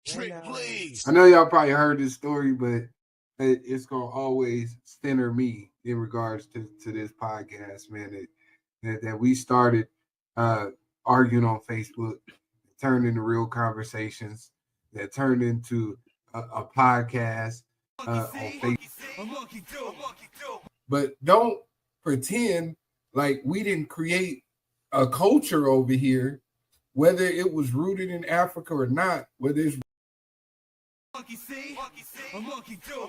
Trick, please. I know y'all probably heard this story, but it's gonna always center me in regards to this podcast, man. That we started arguing on Facebook, turned into real conversations, that turned into a podcast on Facebook. But don't pretend like we didn't create a culture over here, whether it was rooted in Africa or not, whether it's monkey see, a monkey do.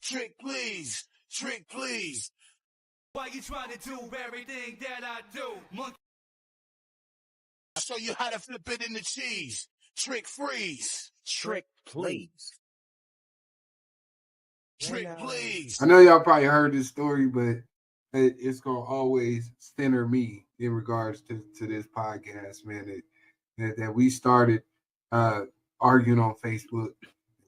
Trick, please. Trick, please. Why you trying to do everything that I do? Monkey. I'll show you how to flip it in the cheese. Trick, freeze. Trick, please. Trick, please. I know y'all probably heard this story, but it's gonna always center me in regards to this podcast, man. That we started arguing on Facebook,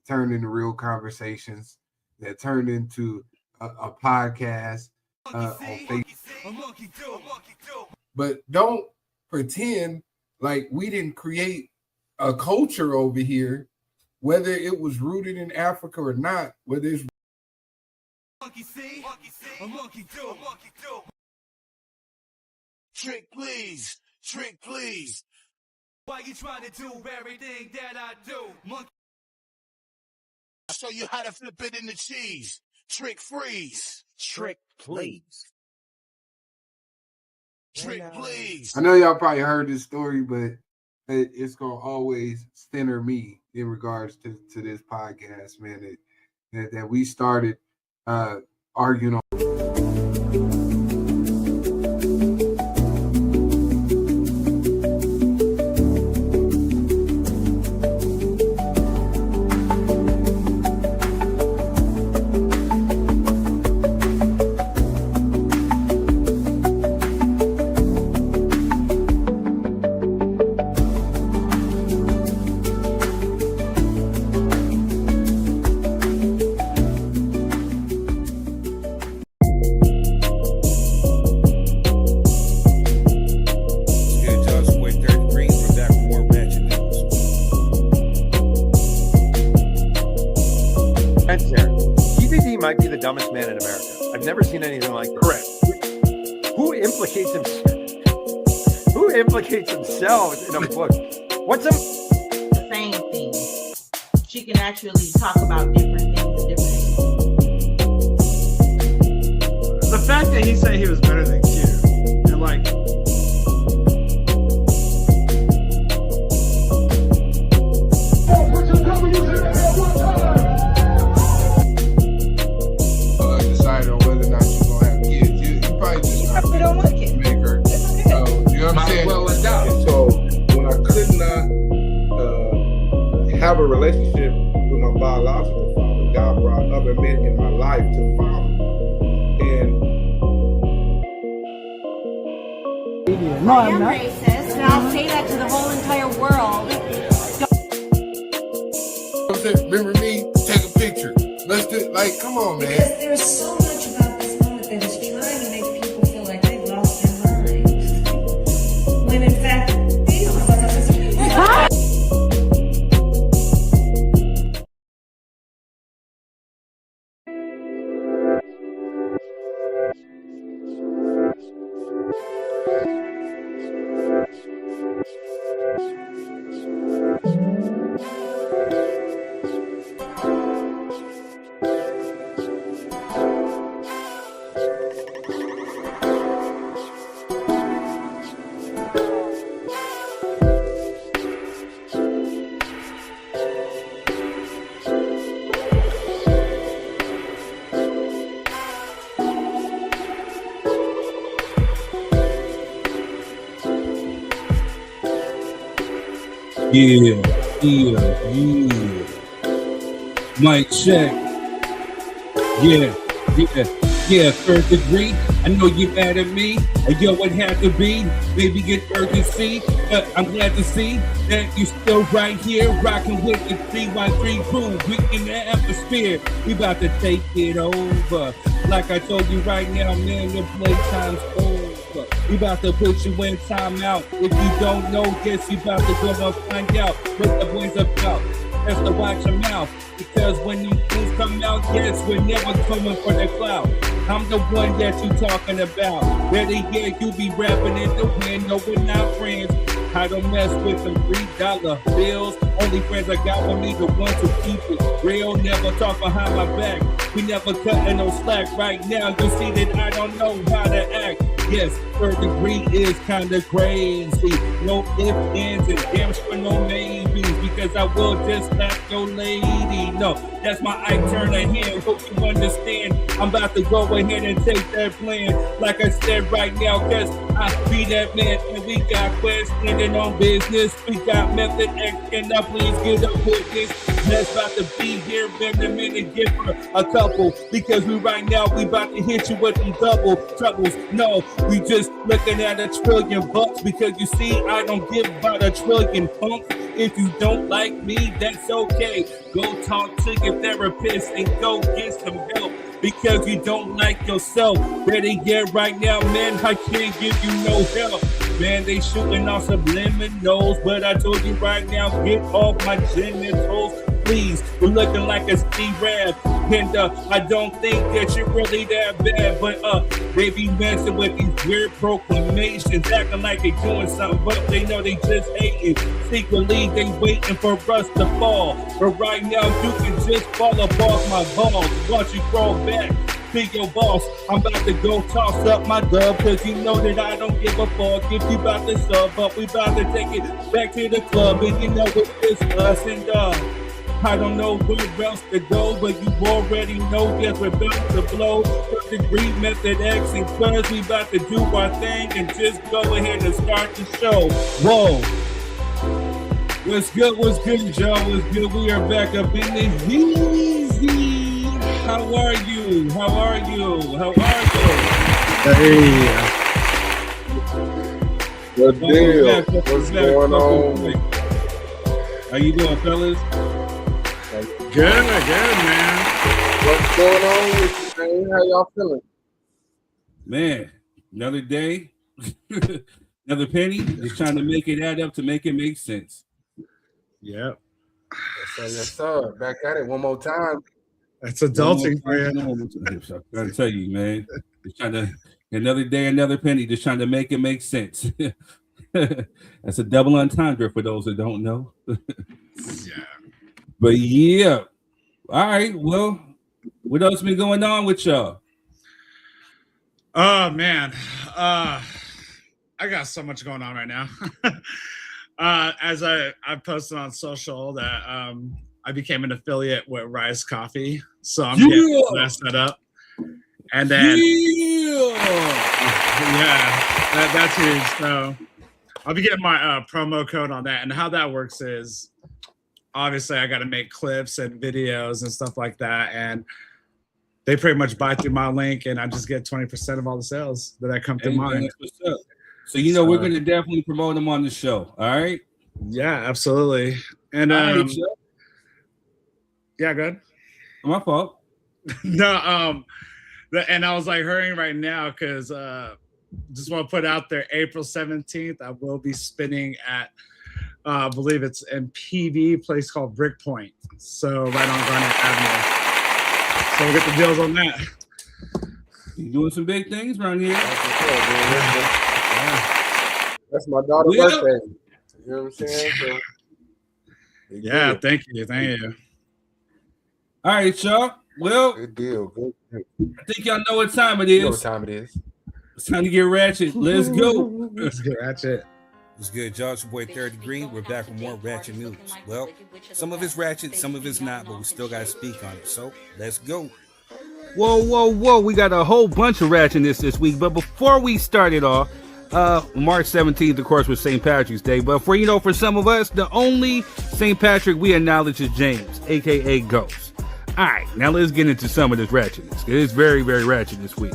turned into real conversations, that turned into a podcast on Facebook. But don't pretend like we didn't create a culture over here, whether it was rooted in Africa or not, whether it's monkey see, a monkey do. Trick, please. Trick, please. Why you trying to do everything that I do? Monkey. I'll show you how to flip it in the cheese. Trick, freeze. Trick, please. Trick, please. I know y'all probably heard this story, but it's gonna always center me in regards to this podcast, man. That we started arguing on. Might be the dumbest man in America. I've never seen anything like this. Correct. Who implicates himself in a book? What's a same thing? She can actually talk about different things and different things. The fact that he said he was better than Q, and like decide on whether or not you're gonna have kids. You probably just probably don't want kids. Make her. You know what I'm saying? Well, so when I could not have a relationship with my biological father, God brought other men in my life to father. And I am racist, and I'll say that to the whole entire world. Remember me? Take a picture. Let's do like, come on, man. Because there's so much about this moment that is trying to make people feel like they've lost their minds. When in fact, these Yeah. Mic check. Yeah, third degree. I know you're mad at me. And yo, it had to be. Maybe get urgency. But I'm glad to see that you still right here, rocking with the 3x3 crew. We in the atmosphere. We about to take it over. Like I told you right now, man, the playtime's over. We about to put you in timeout. If you don't know, guess you about to go and find out what the boys about. Best to watch your mouth, because when these things come out, yes, we're never coming for the clout. I'm the one that you talking about. Better yet, you be rapping in the wind. No, we're not friends. I don't mess with them $3 bills. Only friends I got with me, the ones who keep it real. Never talk behind my back. We never cutting no slack. Right now, you see that I don't know how to act. Yes, third degree is kinda crazy. No ifs, ands, and damn sure no maybes, because I will just slap your lady. No, that's my I turn a hand. Hope you understand. I'm about to go ahead and take that plan. Like I said right now, cause I be that man, and we got questions standing on business. We got method X, and now please get up with this. That's about to be here in a minute, give her a couple, because right now we about to hit you with them double troubles. No, we just looking at $1 trillion, because you see, I don't give about $1 trillion punks. If you don't like me, that's okay. Go talk to your therapist and go get some help, because you don't like yourself. Better yet, right now, man, I can't give you no help. Man, they shooting off subliminals, but I told you right now, get off my genitals, please. We're looking like a C-Rab, and I don't think that you're really that bad, but they be messing with these weird proclamations, acting like they doing something, but they know they just hating. Secretly, they waiting for us to fall, but right now, you can just fall up off my balls. Watch you crawl back. Be your boss. I'm about to go toss up my dub, cause you know that I don't give a fuck if you about to sub up. We about to take it back to the club, and you know it's us, and I don't know where else to go, but you already know that we're about to blow. First degree method X, and cause we about to do our thing, and just go ahead and start the show. Whoa. What's good, y'all? What's good? We are back up in the easy. How are you? Hey. Good deal. What's going on? How you doing, fellas? Good, man. What's going on with you, man? How y'all feeling? Man, another day, another penny. Just trying to make it add up to make it make sense. Yep. Yes, sir. Back at it one more time. That's adulting for you. I'm trying to tell you, man. Just trying to another day, another penny. Just trying to make it make sense. That's a double entendre for those that don't know. Yeah. But yeah. All right. Well, what else been going on with y'all? Oh man. I got so much going on right now. As I posted on social that I became an affiliate with Rise Coffee, so I'm getting that set up, and then that's huge. So I'll be getting my promo code on that, and how that works is obviously I got to make clips and videos and stuff like that, and they pretty much buy through my link, and I just get 20% of all the sales that I come through mine. So we're going to definitely promote them on the show. All right. Yeah, absolutely. And yeah, good. My fault. No, and I was like hurrying right now because just want to put out there April 17th. I will be spinning at I believe it's in PV, place called Brick Point. So right on Garnet Avenue. So we'll get the deals on that. You're doing some big things around here. That's my daughter's birthday. You know what I'm saying? So, yeah, thank you. All right, y'all. Well, good deal. Good. I think y'all know what time it is. You know what time it is. It's time to get ratchet. Let's go. Let's get ratchet. What's good, y'all? It's your boy Third Degree. We're back with more ratchet news. Well, some of it's ratchet, some of it's not, but we still got to speak on it. So let's go. Whoa. We got a whole bunch of ratchetness this week. But before we start it off, March 17th, of course, was St. Patrick's Day. But for some of us, the only St. Patrick we acknowledge is James, a.k.a. Ghost. All right, now let's get into some of this ratchetness. It is very, very ratchet this week.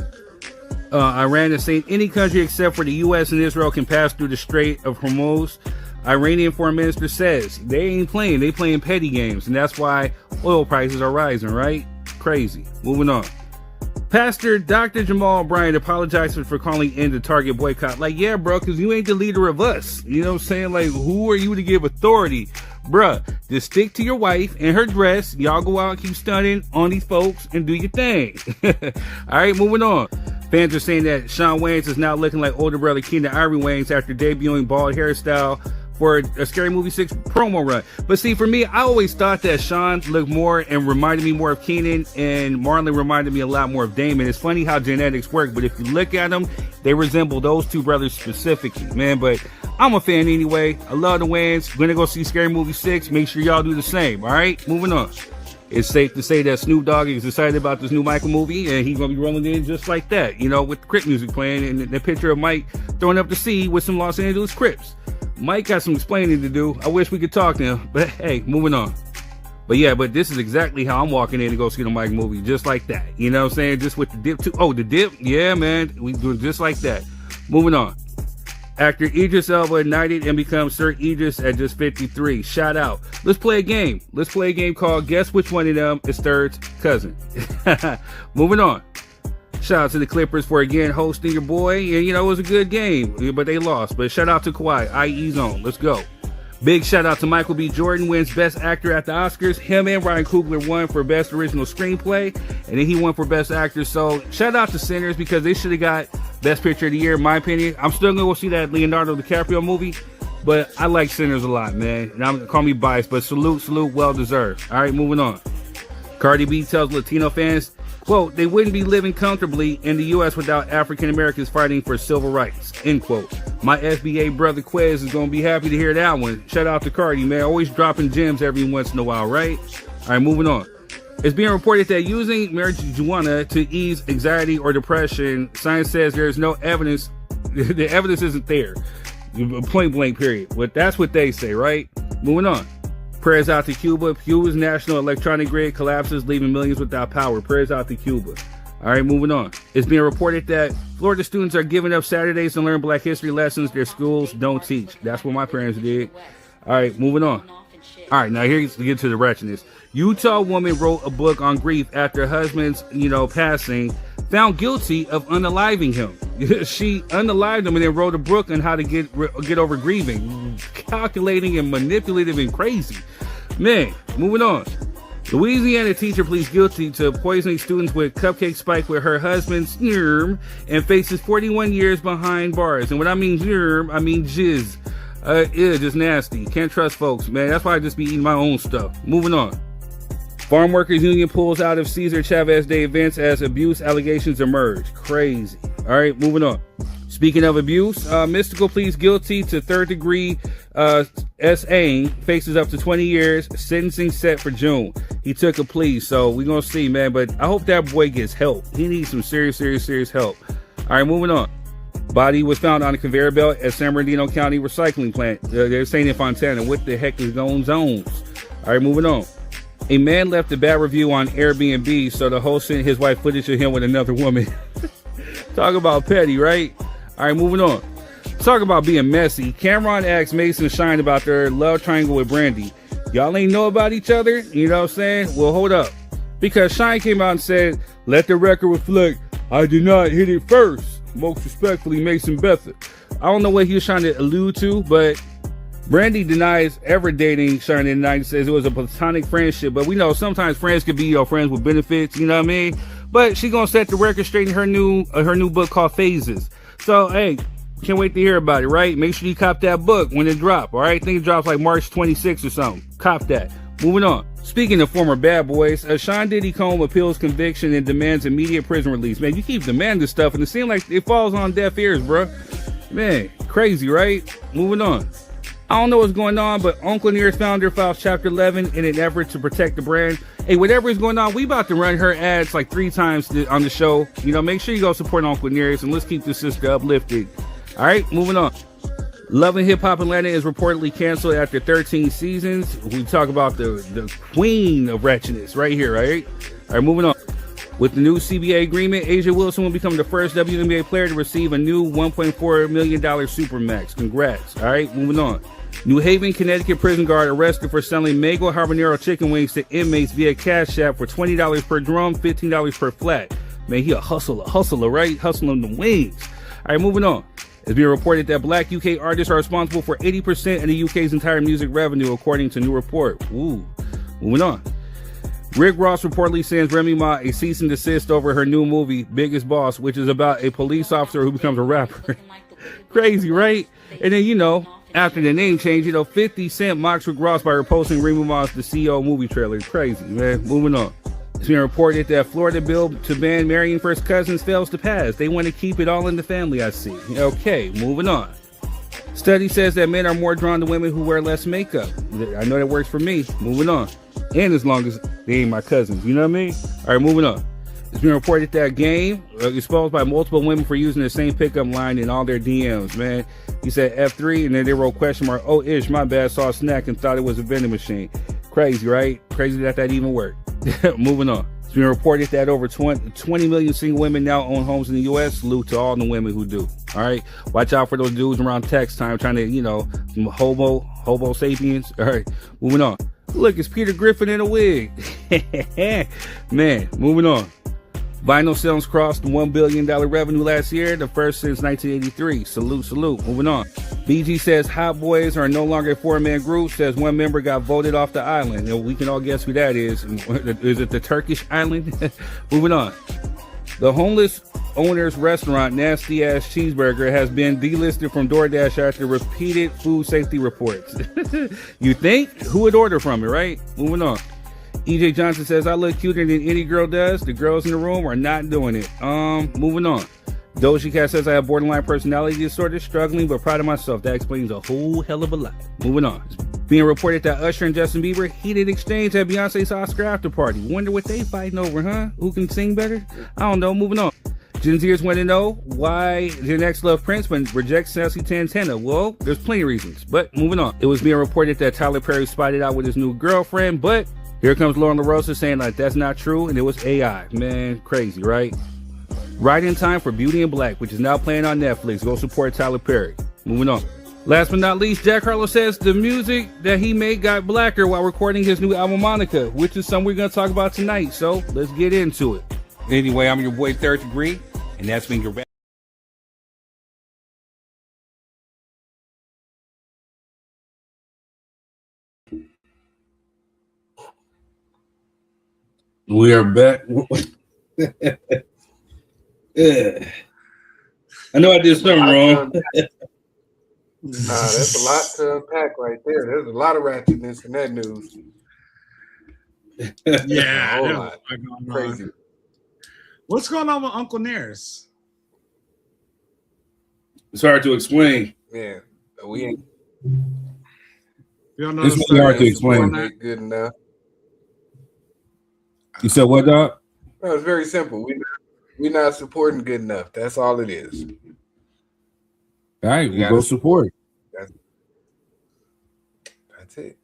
Iran is saying any country except for the US and Israel can pass through the Strait of Hormuz. Iranian foreign minister says they ain't playing, they playing petty games, and that's why oil prices are rising, right? Crazy. Moving on. Pastor Dr. Jamal Bryant apologizes for calling in the Target boycott. Like, yeah, bro, because you ain't the leader of us. You know what I'm saying? Like, who are you to give authority? Bruh, just stick to your wife and her dress. Y'all go out and keep stunning on these folks and do your thing. All right, moving on. Fans are saying that Shawn Wayans is now looking like older brother Keenan Ivory Wayans after debuting bald hairstyle for a Scary Movie 6 promo run. But see, for me, I always thought that Shawn looked more and reminded me more of Keenan, and Marlon reminded me a lot more of Damon. It's funny how genetics work, but if you look at them, they resemble those two brothers specifically, man. But I'm a fan anyway. I love the Wayans. Gonna go see Scary Movie 6. Make sure y'all do the same, all right? Moving on. It's safe to say that Snoop Dogg is excited about this new Michael movie, and he's going to be rolling in just like that, you know, with the Crip music playing and the picture of Mike throwing up the sea with some Los Angeles Crips. Mike got some explaining to do. I wish we could talk to him, but hey, moving on. But yeah, but this is exactly how I'm walking in to go see the Mike movie, just like that. You know what I'm saying? Just with the dip too. Oh, the dip? Yeah, man. We do it just like that. Moving on. Actor Idris Elba knighted and becomes Sir Idris at just 53. Shout out. Let's play a game. Let's play a game called Guess Which One of Them is Third's Cousin. Moving on. Shout out to the Clippers for again hosting your boy. And you know, it was a good game, but they lost. But shout out to Kawhi, IE Zone. Let's go. Big shout out to Michael B. Jordan, wins Best Actor at the Oscars. Him and Ryan Coogler won for Best Original Screenplay, and then he won for Best Actor. So shout out to Sinners because they should have got Best Picture of the Year, in my opinion. I'm still gonna go see that Leonardo DiCaprio movie, but I like Sinners a lot, man. And I'm call me biased, but salute, well deserved. All right, moving on. Cardi B tells Latino fans, quote, they wouldn't be living comfortably in the U.S. without African Americans fighting for civil rights, end quote. My FBA brother Quez is going to be happy to hear that one. Shout out to Cardi, man. Always dropping gems every once in a while, right? All right, moving on. It's being reported that using marijuana to ease anxiety or depression, science says there is no evidence. The evidence isn't there. Point blank, period. But that's what they say, right? Moving on. Prayers out to Cuba. Cuba's national electronic grid collapses, leaving millions without power. Prayers out to Cuba. All right, moving on. It's being reported that Florida students are giving up Saturdays to learn Black history lessons their schools don't teach. That's what my parents did. All right, moving on. All right, now here's to get to the wretchedness. Utah woman wrote a book on grief after her husband's, passing, found guilty of unaliving him. She unalived him and then wrote a book on how to get over grieving. Calculating and manipulative and crazy. Man, moving on. Louisiana teacher pleads guilty to poisoning students with cupcake spike with her husband's sperm and faces 41 years behind bars. And when I mean sperm, I mean jizz. Just nasty. Can't trust folks, man. That's why I just be eating my own stuff. Moving on. Farm Workers Union pulls out of Cesar Chavez Day events as abuse allegations emerge. Crazy. All right, moving on. Speaking of abuse, Mystical pleads guilty to third-degree SA, faces up to 20 years, sentencing set for June. He took a plea, so we're going to see, man. But I hope that boy gets help. He needs some serious help. All right, moving on. Body was found on a conveyor belt at San Bernardino County recycling plant. They're saying in Fontana. What the heck is going on? All right, moving on. A man left a bad review on Airbnb, so the host sent his wife footage of him with another woman. Talk about petty, right? All right, moving on. Talk about being messy. Cameron asked Mason Shine about their love triangle with Brandy. Y'all ain't know about each other? You know what I'm saying? Well, hold up. Because Shine came out and said, let the record reflect, I did not hit it first. Most respectfully, Mason Betha. I don't know what he was trying to allude to, but Brandy denies ever dating Shine in the night and says it was a platonic friendship. But we know sometimes friends could be friends with benefits, you know what I mean? But she gonna set the record straight in her new book called Phases. So, hey, can't wait to hear about it, right? Make sure you cop that book when it drops, all right? I think it drops like March 26th or something. Cop that. Moving on. Speaking of former bad boys, Sean Diddy Combs appeals conviction and demands immediate prison release. Man, you keep demanding stuff, and it seems like it falls on deaf ears, bro. Man, crazy, right? Moving on. I don't know what's going on, but Uncle Near's founder files Chapter 11 in an effort to protect the brand. Hey, whatever is going on, we about to run her ads like 3 times on the show. You know, make sure you go support Uncle Near's and let's keep this sister uplifted. All right, moving on. Love and Hip Hop Atlanta is reportedly canceled after 13 seasons. We talk about the queen of wretchedness right here, right? All right, moving on. With the new CBA agreement, Asia Wilson will become the first WNBA player to receive a new $1.4 million Supermax. Congrats. All right, moving on. New Haven, Connecticut prison guard arrested for selling Mango Habanero chicken wings to inmates via Cash App for $20 per drum, $15 per flat. Man, he a hustler, right? Hustling the wings. All right, moving on. It's being reported that black UK artists are responsible for 80% of the UK's entire music revenue, according to a new report. Ooh, moving on. Rick Ross reportedly sends Remy Ma a cease and desist over her new movie, Biggest Boss, which is about a police officer who becomes a rapper. Crazy, right? And then, after the name change, 50 Cent mocks Rick Ross by reposting Remy Ma's The CEO movie trailer. Crazy, man. Moving on. It's been reported that Florida bill to ban marrying first cousins fails to pass. They want to keep it all in the family, I see. Okay, moving on. Study says that men are more drawn to women who wear less makeup. I know that works for me. Moving on. And as long as they ain't my cousins, you know what I mean? All right, moving on. It's been reported that Game exposed by multiple women for using the same pickup line in all their DMs, man. He said F3, and then they wrote question mark, oh, ish, my bad, saw a snack and thought it was a vending machine. Crazy, right? Crazy that even worked. Moving on. It's been reported that over 20 million single women now own homes in the U.S. Salute to all the women who do. All right? Watch out for those dudes around text time trying to, some hobo sapiens. All right, moving on. Look, it's Peter Griffin in a wig. Man, moving on. Vinyl sales crossed the $1 billion revenue last year, the first since 1983. Salute. Moving on. BG says Hot Boys are no longer a four-man group, says one member got voted off the island. And we can all guess who that is. Is it the Turkish island? Moving on. The homeless owner's restaurant, Nasty Ass Cheeseburger, has been delisted from DoorDash after repeated food safety reports. You think? Who would order from it, right? Moving on. EJ Johnson says, I look cuter than any girl does. The girls in the room are not doing it. Moving on. Doja Cat says, I have borderline personality disorder, struggling, but proud of myself. That explains a whole hell of a lot. Moving on. It's being reported that Usher and Justin Bieber heated exchange at Beyonce's Oscar after party. Wonder what they fighting over, huh? Who can sing better? I don't know. Moving on. Gen Zers want to know why Gen X love Prince but rejects Sassy Santana. Well, there's plenty of reasons, but moving on. It was being reported that Tyler Perry spotted out with his new girlfriend, but here comes Lauren LaRosa saying like that's not true and it was AI. Man, crazy, right? Right in time for Beauty and Black, which is now playing on Netflix. Go support Tyler Perry. Moving on. Last but not least, Jack Harlow says the music that he made got blacker while recording his new album Monica, which is something we're going to talk about tonight. So let's get into it. Anyway, I'm your boy Third Degree, and that's been your back. We are back. Yeah. I know I did something wrong. That's a lot to unpack right there. There's a lot of ratchetness in that news. Yeah, a whole lot. Crazy. What's going on with Uncle Nearest? It's hard to explain. Yeah, we ain't. You don't know It's really hard to explain. Good enough. You said what, dog? No, it's very simple. We're not supporting good enough. That's all it is. All right, we go support. That's it.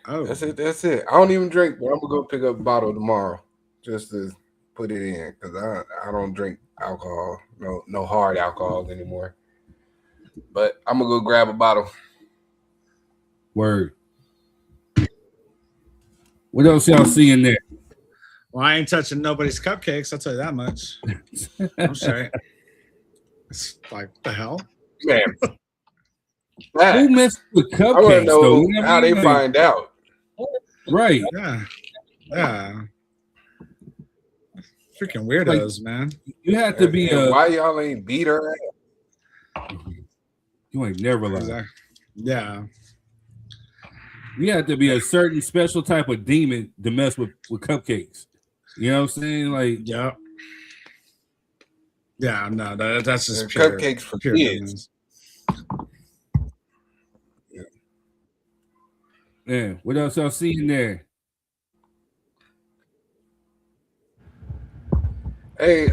Oh, That's it. I don't even drink, but I'm gonna go pick up a bottle tomorrow just to put it in because I don't drink alcohol, no hard alcohol anymore. But I'm gonna go grab a bottle. Word. What else y'all see in there? well, I ain't touching nobody's cupcakes. I'll tell you that much. I'm sorry. It's like the hell, Man, Who messed with I want to cupcakes? know Though? You know how what I they mean? find out. Right. yeah. Freaking weirdos, man. You have to be And a. why y'all ain't beat her ass? You ain't never lied. Exactly. Yeah. You have to be a certain special type of demon to mess with cupcakes. You know what I'm saying? Like, Yeah. Yeah. No, that's just And pure, cupcakes for pure kids. goodness. yeah. What else y'all see in there? Hey,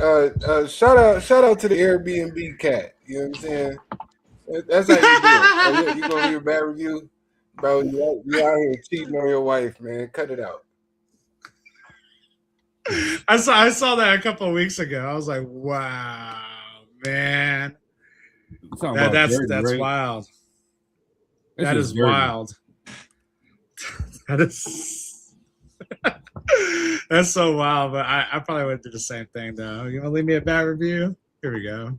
shout out to the Airbnb cat. You know what I'm saying? That's how you do it. You gonna hear a bad review, bro? You out here cheating on your wife, man. Cut it out. I saw that a couple of weeks ago. I was like, wow, man. That's wild. That is wild. That is That's so wild, but I probably would do the same thing though. You want to leave me a bad review? Here we go.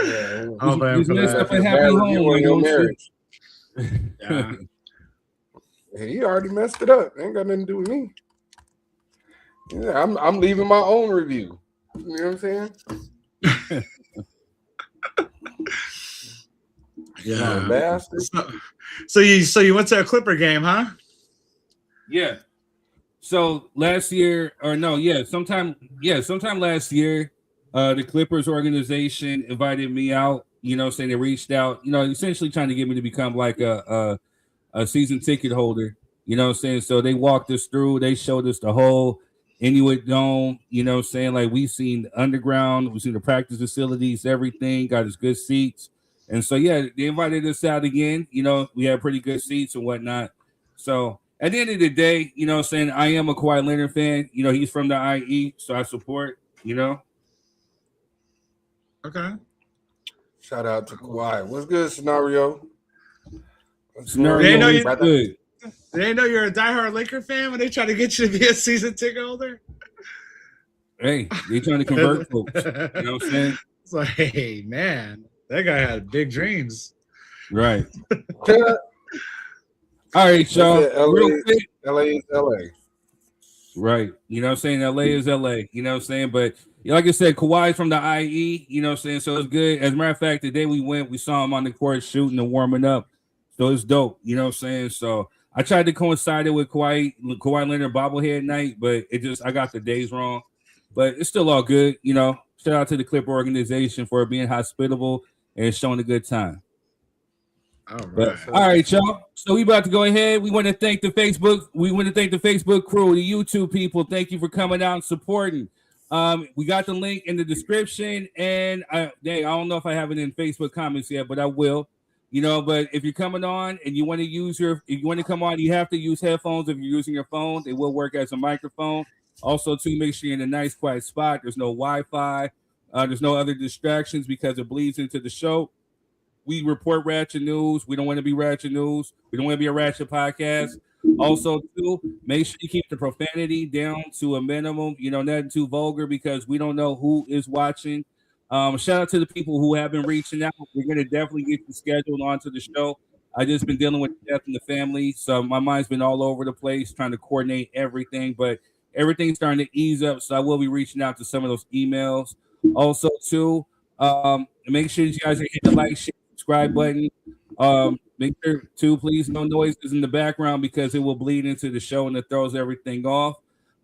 Yeah, I'll blame Just for mess that. up a happy home. on your marriage. Yeah. Yeah, he already messed it up. Ain't got nothing to do with me. Yeah, I'm leaving my own review. You know what I'm saying? Yeah. Bastard. So you went to a Clipper game, huh? Yeah. So last year, sometime last year, the Clippers organization invited me out. You know, saying they reached out. You know, essentially trying to get me to become like a season ticket holder. You know what I'm saying? So they walked us through. They showed us the whole Inuit Dome. You know what I'm saying? Like we seen the underground, we seen the practice facilities, everything. Got us good seats. And so yeah, they invited us out again. You know, we had pretty good seats and whatnot. So at the end of the day, you know what I'm saying, I am a Kawhi Leonard fan. You know, he's from the IE, so I support, you know. Okay. Shout out to Kawhi. What's good, Scenario? They know you're a diehard Laker fan when they try to get you to be a season ticket holder. Hey, they trying to convert folks. You know what I'm saying? It's like, hey, man, that guy had big dreams. Right. All right, y'all. LA is LA. Right. You know what I'm saying? LA is LA. You know what I'm saying? But like I said, Kawhi's from the IE, you know what I'm saying? So it's good. As a matter of fact, the day we went, we saw him on the court shooting and warming up. So it's dope. You know what I'm saying? So I tried to coincide it with Kawhi Leonard bobblehead night, but I got the days wrong. But it's still all good. You know, shout out to the Clipper organization for being hospitable and showing a good time. All right, y'all. So we about to go ahead. We want to thank the Facebook. We want to thank the Facebook crew, the YouTube people. Thank you for coming out and supporting. We got the link in the description, and I don't know if I have it in Facebook comments yet, but I will. You know, but if you're coming on and you want to come on, you have to use headphones. If you're using your phone, they will work as a microphone. Also, to make sure you're in a nice, quiet spot. There's no Wi-Fi. There's no other distractions because it bleeds into the show. We report ratchet news. We don't want to be ratchet news. We don't want to be a ratchet podcast. Also, too, make sure you keep the profanity down to a minimum. You know, nothing too vulgar because we don't know who is watching. Shout out to the people who have been reaching out. We're going to definitely get you scheduled onto the show. I just been dealing with death in the family, so my mind's been all over the place trying to coordinate everything, but everything's starting to ease up, so I will be reaching out to some of those emails. Also, too, make sure you guys are hitting the like, share, subscribe button. Make sure, too, please, no noises in the background because it will bleed into the show and it throws everything off.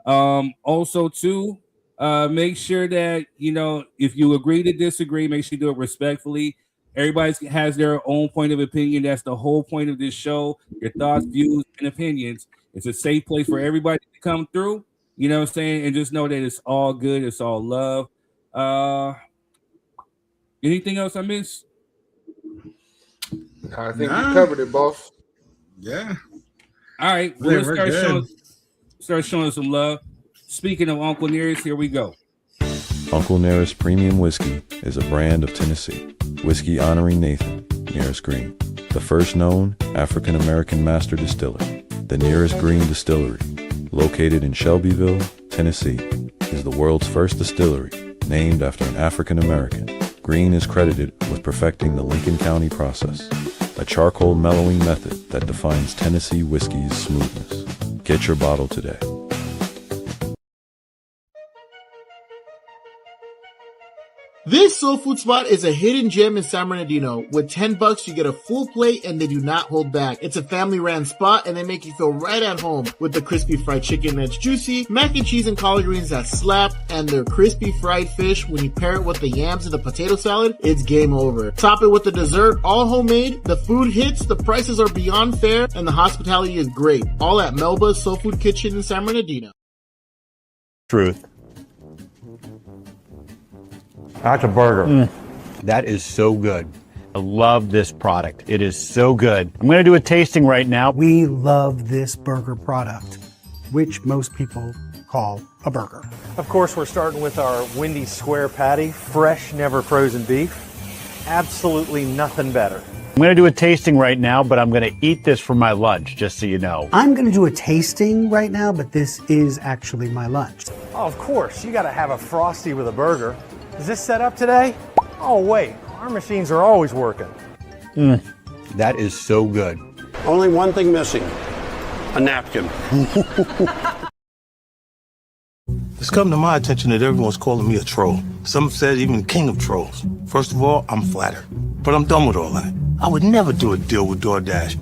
Also, too, make sure that, you know, if you agree to disagree, make sure you do it respectfully. Everybody has their own point of opinion. That's the whole point of this show. Your thoughts, views, and opinions. It's a safe place for everybody to come through. You know what I'm saying? And just know that it's all good. It's all love. Anything else I missed? I think you covered it, boss. Yeah. All right. Well, let's start showing some love. Speaking of Uncle Nearest, here we go. Uncle Nearest Premium Whiskey is a brand of Tennessee. Whiskey honoring Nathan Nearest Green, the first known African-American master distiller. The Nearest Green Distillery, located in Shelbyville, Tennessee, is the world's first distillery named after an African-American. Green is credited with perfecting the Lincoln County process, a charcoal mellowing method that defines Tennessee whiskey's smoothness. Get your bottle today. This soul food spot is a hidden gem in San Bernardino. With $10, you get a full plate and they do not hold back. It's a family-ran spot and they make you feel right at home with the crispy fried chicken that's juicy, mac and cheese and collard greens that slap, and their crispy fried fish. When you pair it with the yams and the potato salad, it's game over. Top it with the dessert, all homemade. The food hits, the prices are beyond fair, and the hospitality is great. All at Melba's Soul Food Kitchen in San Bernardino. Truth. That's a burger. That is so good. I love this product. It is so good. I'm going to do a tasting right now. We love this burger product, which most people call a burger. Of course, we're starting with our Wendy's Square Patty, fresh, never frozen beef. Absolutely nothing better. I'm going to do a tasting right now, but I'm going to eat this for my lunch, just so you know. I'm going to do a tasting right now, but this is actually my lunch. Oh, of course, you got to have a Frosty with a burger. Is this set up today? Oh, wait, our machines are always working. That is so good. Only one thing missing, a napkin. It's come to my attention that everyone's calling me a troll. Some have said even king of trolls. First of all, I'm flattered, but I'm done with all that. I would never do a deal with DoorDash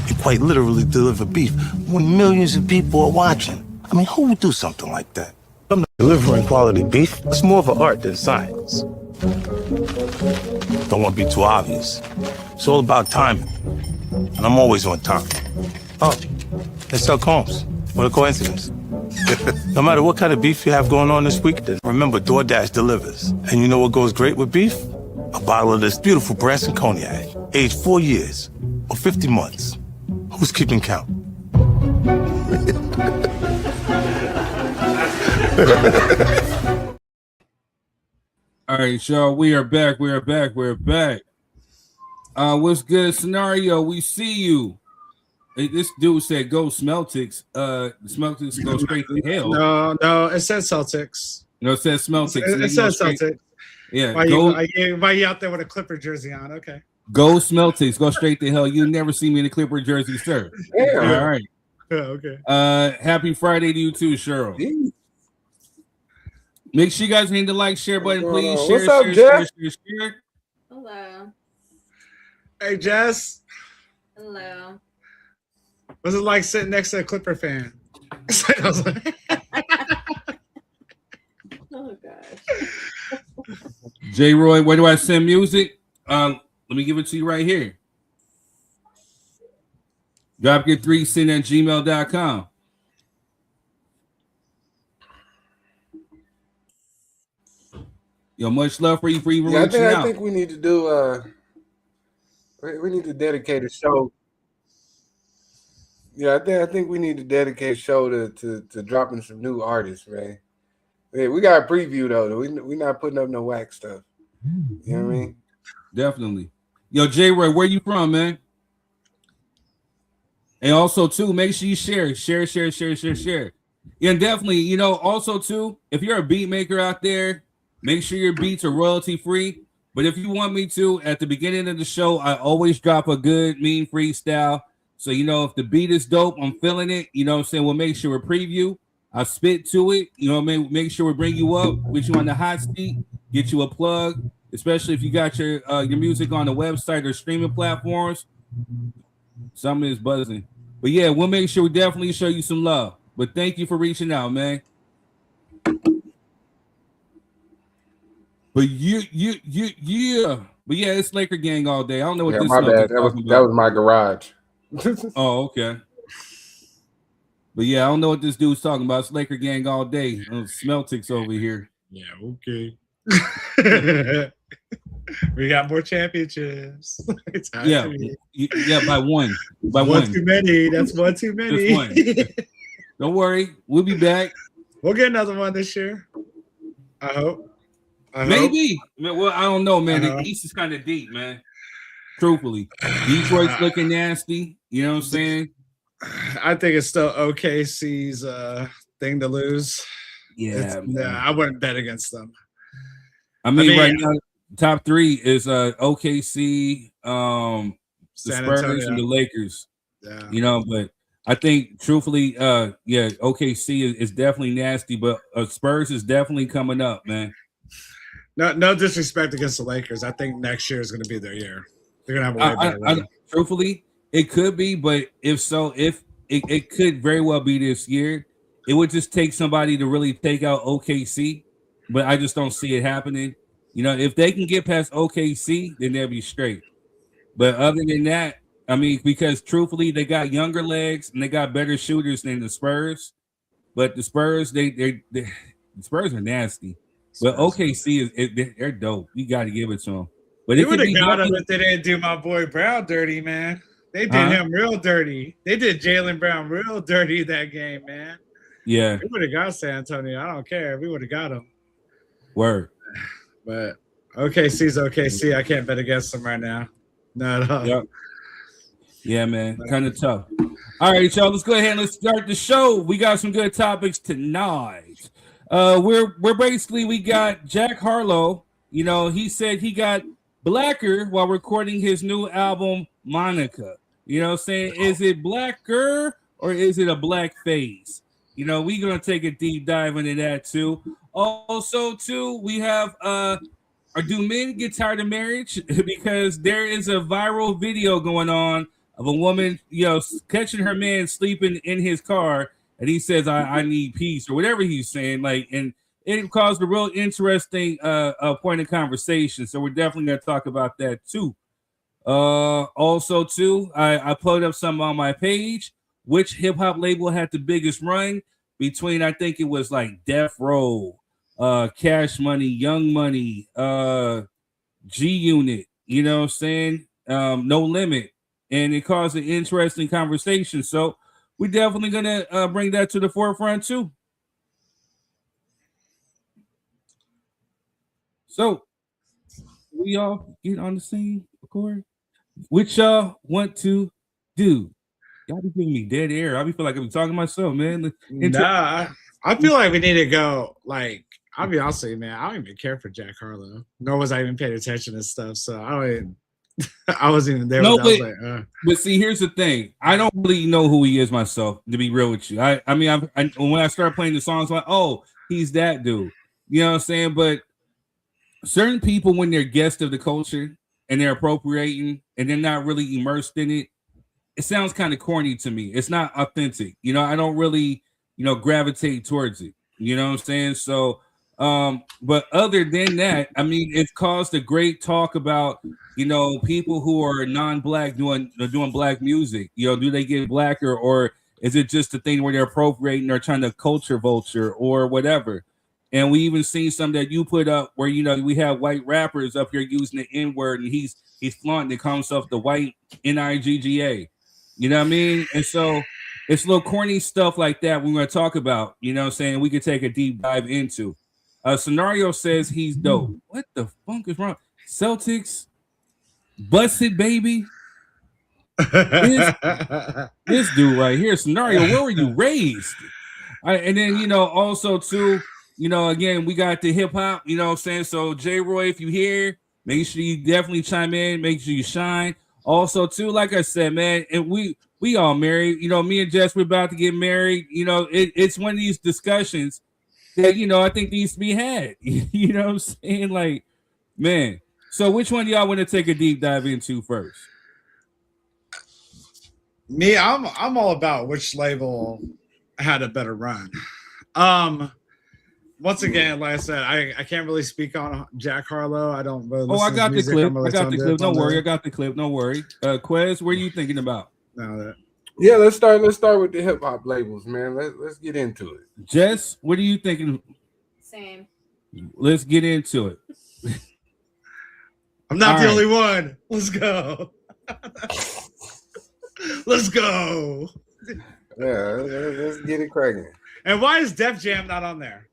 and quite literally deliver beef when millions of people are watching. I mean, who would do something like that? I'm not delivering quality beef. It's more of an art than science. Don't want to be too obvious. It's all about timing, and I'm always on time. Oh, they sell Combs. What a coincidence. No matter what kind of beef you have going on this week, remember DoorDash delivers. And you know what goes great with beef? A bottle of this beautiful Branson cognac, aged 4 years or 50 months. Who's keeping count? All right, y'all. We are back. We're back. What's good, Scenario? We see you. Hey, this dude said go Smeltics. Smeltics go straight to hell. No, it says Celtics. No, it says Smeltics. It says Celtics. Yeah. Why you out there with a Clipper jersey on? Okay. Go Smeltics. Go straight to hell. You'll never see me in a Clipper jersey, sir. Yeah. All right. Okay. Happy Friday to you too, Cheryl. Make sure you guys hit the like, share button, please. Share, What's up, share. Hello. Hey, Jess. Hello. What's it like sitting next to a Clipper fan? Oh gosh. J. Roy, where do I send music? Let me give it to you right here. Drop your 3 cent at gmail.com. Yo, much love for you for even reaching out. I think we need to do we need to dedicate a show. Yeah, I think we need to dedicate a show to dropping some new artists, man. Yeah, we got a preview though. We're not putting up no whack stuff. You know what I mean? Definitely. Yo, J. Roy, where you from, man? And also, too, make sure you share. Yeah, and definitely, you know, also, too, if you're a beat maker out there, make sure your beats are royalty free. But if you want me to, at the beginning of the show, I always drop a good, mean freestyle. So, you know, if the beat is dope, I'm feeling it. You know what I'm saying? We'll make sure we preview. I spit to it. You know what I mean? Make sure we bring you up, put you on the hot seat, get you a plug, especially if you got your music on the website or streaming platforms. Something is buzzing. But yeah, we'll make sure we definitely show you some love. But thank you for reaching out, man. But yeah. But yeah, it's Laker gang all day. I don't know what this my bad. That was my garage. Oh, okay. But yeah, I don't know what this dude's talking about. It's Laker gang all day. Smeltics over here. Yeah, okay. We got more championships. Yeah, by one. By one. Too many. That's one too many. One. Don't worry, we'll be back. We'll get another one this year. I hope. Maybe. Well, I don't know, man. The East is kind of deep, man. Truthfully, Detroit's looking nasty. You know what I'm saying? I think it's still OKC's thing to lose. Yeah, I wouldn't bet against them. I mean right now, top 3 is OKC, the Spurs, and the Lakers. Yeah. You know, but I think truthfully, OKC is definitely nasty, but Spurs is definitely coming up, man. No disrespect against the Lakers. I think next year is going to be their year. They're going to have a way better run. Truthfully, it could be, but if it could very well be this year. It would just take somebody to really take out OKC, but I just don't see it happening. You know, if they can get past OKC, then they'll be straight. But other than that, I mean, because truthfully, they got younger legs and they got better shooters than the Spurs. But the Spurs, the Spurs are nasty. But OKC they're dope. You got to give it to them. But they would have got him if they didn't do my boy Brown dirty, man. They did him real dirty. They did Jaylen Brown real dirty that game, man. Yeah. We would have got San Antonio. I don't care. We would have got him. Word. But OKC's OKC. I can't bet against them right now. No. Yep. Yeah, man, kind of tough. All right, y'all, let's go ahead and let's start the show. We got some good topics tonight. We're basically, we got Jack Harlow. You know, he said he got blacker while recording his new album, Monica. You know what I'm saying? Is it blacker or is it a black face? You know, we're going to take a deep dive into that too. Also, too, we have or do men get tired of marriage? Because there is a viral video going on of a woman, you know, catching her man sleeping in his car, and he says, I need peace, or whatever he's saying. Like, and it caused a real interesting point of conversation. So we're definitely going to talk about that too. Also, too, I put up some on my page. Which hip hop label had the biggest run between? I think it was like Death Row, Cash Money, Young Money, G Unit. You know what I'm saying? No Limit, and it caused an interesting conversation. So we're definitely gonna bring that to the forefront too. So we all get on the same accord. Which y'all want to do? Y'all be giving me dead air. I be feel like I'm talking to myself, man. Nah, I feel like we need to go. Like, I'll be honest with you, man. I don't even care for Jack Harlow. Nor was I even paying attention to stuff. So I don't even. I wasn't even there. No, but see, here's the thing. I don't really know who he is myself, to be real with you. I mean, when I start playing the songs, I'm like, oh, he's that dude. You know what I'm saying? But certain people, when they're guests of the culture and they're appropriating and they're not really immersed in it, it sounds kind of corny to me. It's not authentic. You know, I don't really, you know, gravitate towards it. You know what I'm saying? So, but other than that, I mean, it's caused a great talk about, you know, people who are non-black doing black music. You know, do they get blacker, or is it just a thing where they're appropriating or trying to culture vulture or whatever? And we even seen some that you put up where, you know, we have white rappers up here using the N-word, and he's flaunting to call himself the white Nigga. You know what I mean? And so it's little corny stuff like that we're going to talk about, you know what I'm saying? We could take a deep dive into. Scenario says he's dope. What the fuck is wrong? Celtics, busted, baby. This dude right here, Scenario, where were you raised? And then, you know, also too, you know, again, we got the hip hop, you know what I'm saying? So J Roy, if you here, make sure you definitely chime in, make sure you shine. Also, too, like I said, man, and we all married. You know, me and Jess, we're about to get married. You know, it's one of these discussions that, you know, I think needs to be had. You know what I'm saying? Like, man. So which one do y'all want to take a deep dive into first? Me, I'm all about which label had a better run. Once again, like I said, I can't really speak on Jack Harlow. I don't really listen I got to the music. clip. Really I got the clip. Don't worry. there. I got the clip. Don't worry. Quez, what are you thinking about? No, yeah, let's start with the hip hop labels, man. Let's get into it. Jess, what are you thinking? Same. Let's get into it. I'm not All the right. only one. Let's go. Let's go. Yeah, let's get it cracking. And why is Def Jam not on there?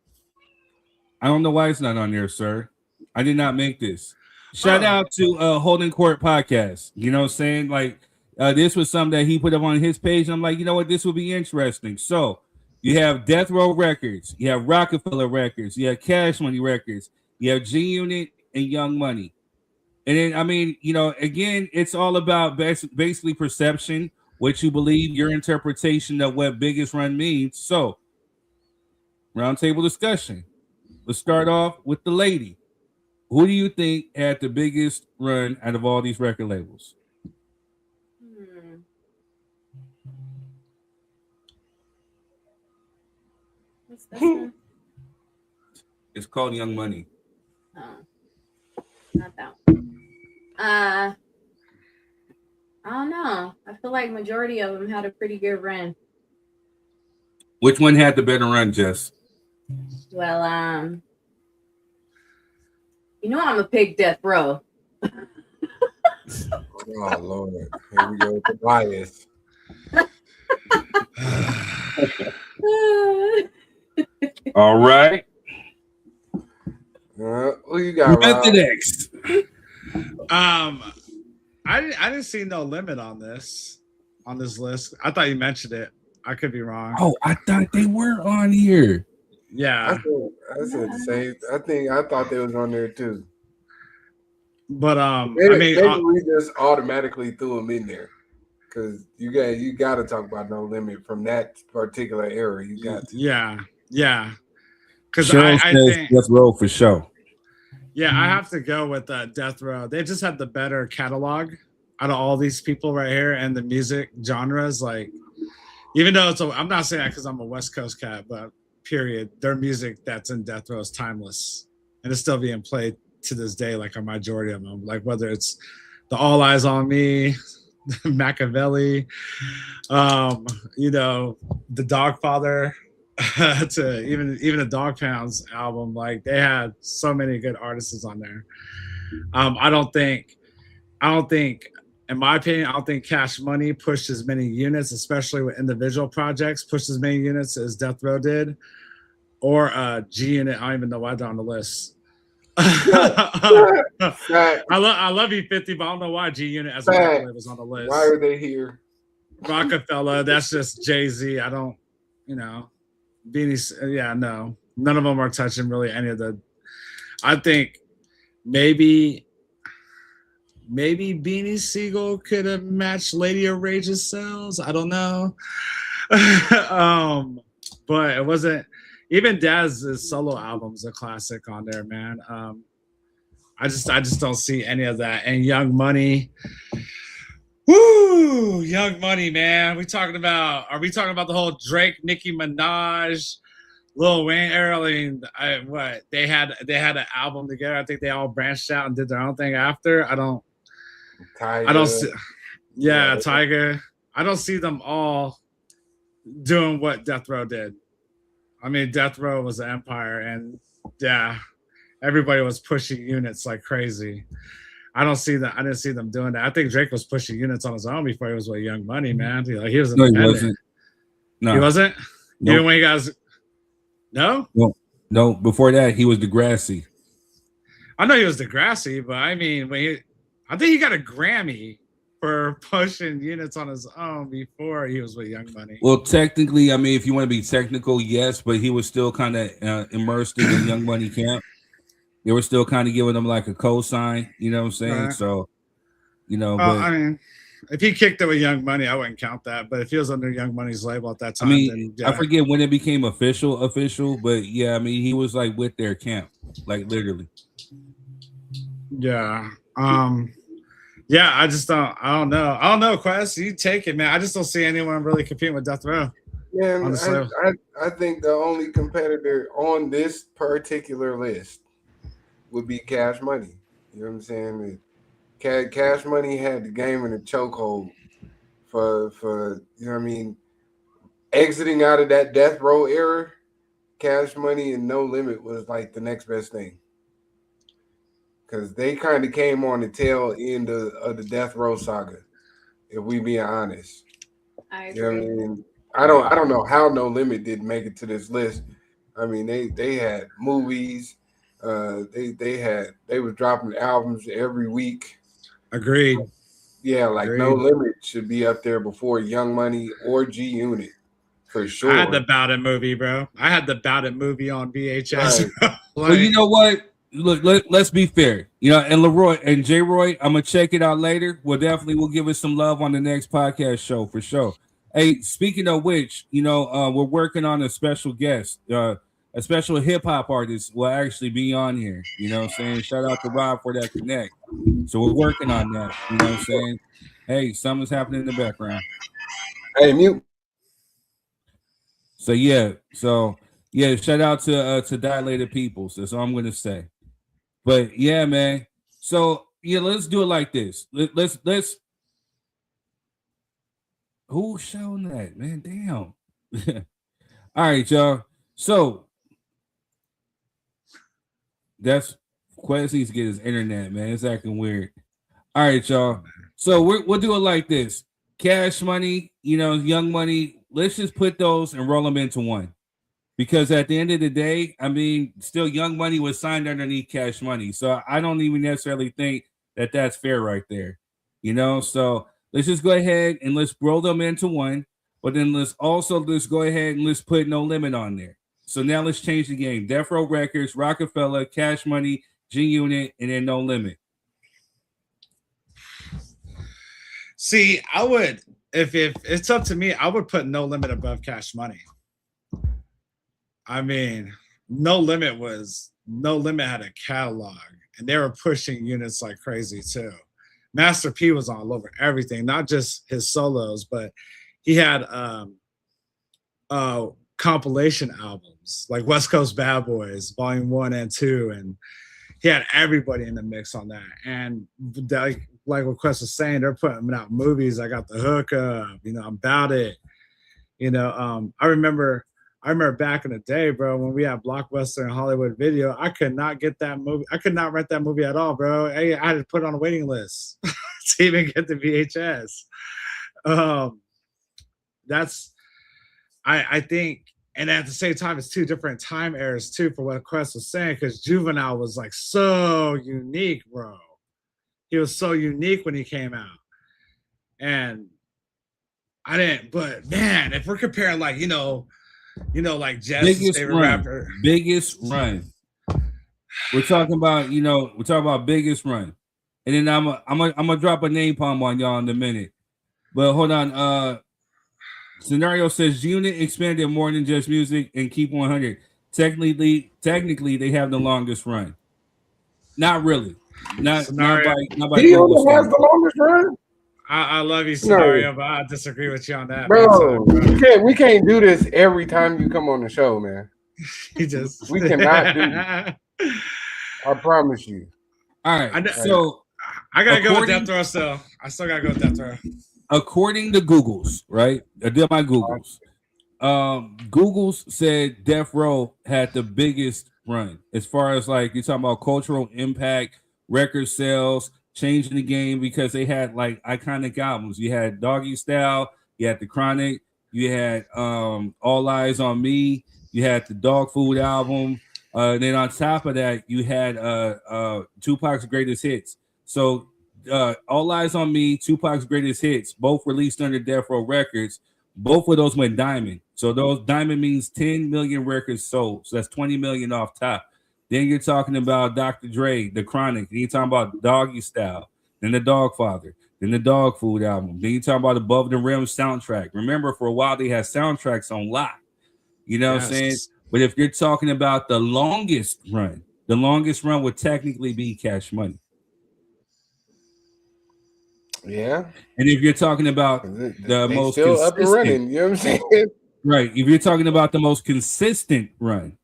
I don't know why it's not on there, sir. I did not make this. Shout out to Holding Court Podcast. You know what I'm saying? Like, this was something that he put up on his page. I'm like, you know what? This will be interesting. So you have Death Row Records. You have Rockefeller Records. You have Cash Money Records. You have G Unit and Young Money. And then, I mean, you know, again, it's all about basically perception, what you believe, your interpretation of what biggest run means. So, roundtable discussion. Let's start off with the lady. Who do you think had the biggest run out of all these record labels? What's this one? It's called Young Money. Oh, not that one. I don't know. I feel like majority of them had a pretty good run. Which one had the better run, Jess? Well, you know I'm a pick Death Row. Oh Lord, here we go with the bias. All right. Who you got? Method X. I I didn't see No Limit on this list. I thought you mentioned it. I could be wrong. Oh, I thought they were on here. Yeah. I said the same. I thought they was on there too. But maybe we just automatically threw them in there because you got to talk about No Limit from that particular era. You got to. Yeah. Because Cheryl I says think Death Row for sure. Yeah, I have to go with Death Row. They just have the better catalog out of all these people right here, and the music genres. Like, even though I'm not saying that because I'm a West Coast cat, but period, their music that's in Death Row is timeless, and it's still being played to this day. Like a majority of them, like whether it's the All Eyes on Me, Machiavelli, the Dogfather. To even the Dog Pounds album, like they had so many good artists on there. I don't think, in my opinion, I don't think Cash Money pushed as many units, especially with individual projects, pushed as many units as Death Row did, or G Unit. I don't even know why they're on the list. I love E50, but I don't know why G Unit as a record was on the list. Why are they here? Rockefeller, that's just Jay-Z. I don't, Beanie, no, none of them are touching really any of the. I think maybe Beanie Siegel could have matched Lady of Rage's sales. I don't know, but it wasn't. Even Daz's solo album's a classic on there, man. I just don't see any of that. And Young Money. Woo, Young Money, man. Are we talking about the whole Drake, Nicki Minaj, Lil Wayne era? I mean, they had an album together. I think they all branched out and did their own thing after. I don't see. Yeah, Tyga. I don't see them all doing what Death Row did. I mean, Death Row was an empire, and yeah, everybody was pushing units like crazy. I didn't see them doing that. I think Drake was pushing units on his own before he was with Young Money, man. He was independent. No, he wasn't. No. He wasn't? Nope. Even when you guys... No? No. Before that, he was Degrassi. I know he was Degrassi, but I mean, I think he got a Grammy for pushing units on his own before he was with Young Money. Well, technically, I mean, if you want to be technical, yes, but he was still kind of immersed in the Young Money camp. They were still kind of giving him like a cosign, you know what I'm saying? So, but I mean, if he kicked it with Young Money, I wouldn't count that. But if he was under Young Money's label at that time, I mean, then, yeah. I forget when it became official, but yeah, I mean, he was like with their camp, like literally. Yeah. Yeah, I don't know, Quest. You take it, man. I just don't see anyone really competing with Death Row. Yeah, I think the only competitor on this particular list would be Cash Money. You know what I'm saying? Cash Money had the game in a chokehold for you know what I mean. Exiting out of that Death Row era, Cash Money and No Limit was like the next best thing. Because they kind of came on the tail end of the Death Row saga, if we being honest. I agree. You know what I mean? I don't know how No Limit didn't make it to this list. I mean, they had movies. They was dropping albums every week. Agreed. Yeah, like Agreed. No Limit should be up there before Young Money or G Unit for sure. I had the Bout It movie, bro. I had the Bout It movie on VHS. Right. Well, you know what? Look, let's be fair. And Leroy and J. Roy, I'm gonna check it out later. We'll give it some love on the next podcast show for sure. Hey, speaking of which, we're working on a special guest. A special hip hop artist will actually be on here. You know what I'm saying? Shout out to Rob for that connect. So we're working on that. You know what I'm saying? Hey, something's happening in the background. Hey, mute. So shout out to Dilated Peoples. That's all I'm gonna say. But yeah, man. So yeah, let's do it like this. Let's. Who's showing that, man? Damn. All right, y'all. So that's Quest needs to get his internet, man. It's acting weird. All right, y'all. So we'll do it like this. Cash Money, Young Money. Let's just put those and roll them into one. Because at the end of the day, I mean, still Young Money was signed underneath Cash Money. So I don't even necessarily think that that's fair right there. You know, so let's just go ahead and let's roll them into one. But then let's go ahead and let's put No Limit on there. So now let's change the game. Death Row Records, Rockefeller, Cash Money, G-Unit, and then No Limit. See, I would, if it's up to me, I would put No Limit above Cash Money. I mean, No Limit had a catalog, and they were pushing units like crazy too. Master P was all over everything, not just his solos, but he had compilation albums like West Coast Bad Boys, Volume 1 and 2, and he had everybody in the mix on that. And like what Quest was saying, they're putting out movies. I Got the Hook Up, you know, I'm About It. You know, I remember back in the day, bro, when we had Blockbuster and Hollywood Video, I could not get that movie. I could not rent that movie at all, bro. I had to put it on a waiting list to even get the VHS. I think, and at the same time, it's two different time eras too, for what Quest was saying, because Juvenile was like so unique, bro. He was so unique when he came out. And I didn't, but man, if we're comparing like, you know, like Jess's favorite rapper. Biggest run. We're talking about biggest run. And then I'm gonna drop a name palm on y'all in a minute. But hold on. Scenario says Unit expanded more than just music and keep 100. Technically, they have the longest run. Not really. Not by Google has the longest run. I love you, Scenario, but I disagree with you on that. Bro, we can't do this every time you come on the show, man. We cannot do it. I promise you. All right. So I gotta go with Death Row still. I still gotta go with Death Row. According to Google's, right? I did my Google's. Google's said Death Row had the biggest run as far as like you're talking about cultural impact, record sales, changing the game, because they had like iconic albums. You had Doggy Style, you had The Chronic, you had All Eyes on Me, you had the Dog Food album. Then on top of that, you had Tupac's greatest hits. So All Eyes on Me, Tupac's greatest hits, both released under Death Row Records. Both of those went diamond. So those diamond means 10 million records sold. So that's 20 million off top. Then you're talking about Dr. Dre, The Chronic. Then you're talking about Doggy Style. Then the Dogfather. Then the Dog Food album. Then you're talking about Above the Rim soundtrack. Remember, for a while they had soundtracks on lock. You know what I'm saying? But if you're talking about the longest run would technically be Cash Money. Yeah. And if you're talking about the most still up and running, you know what I'm saying? Right. If you're talking about the most consistent run,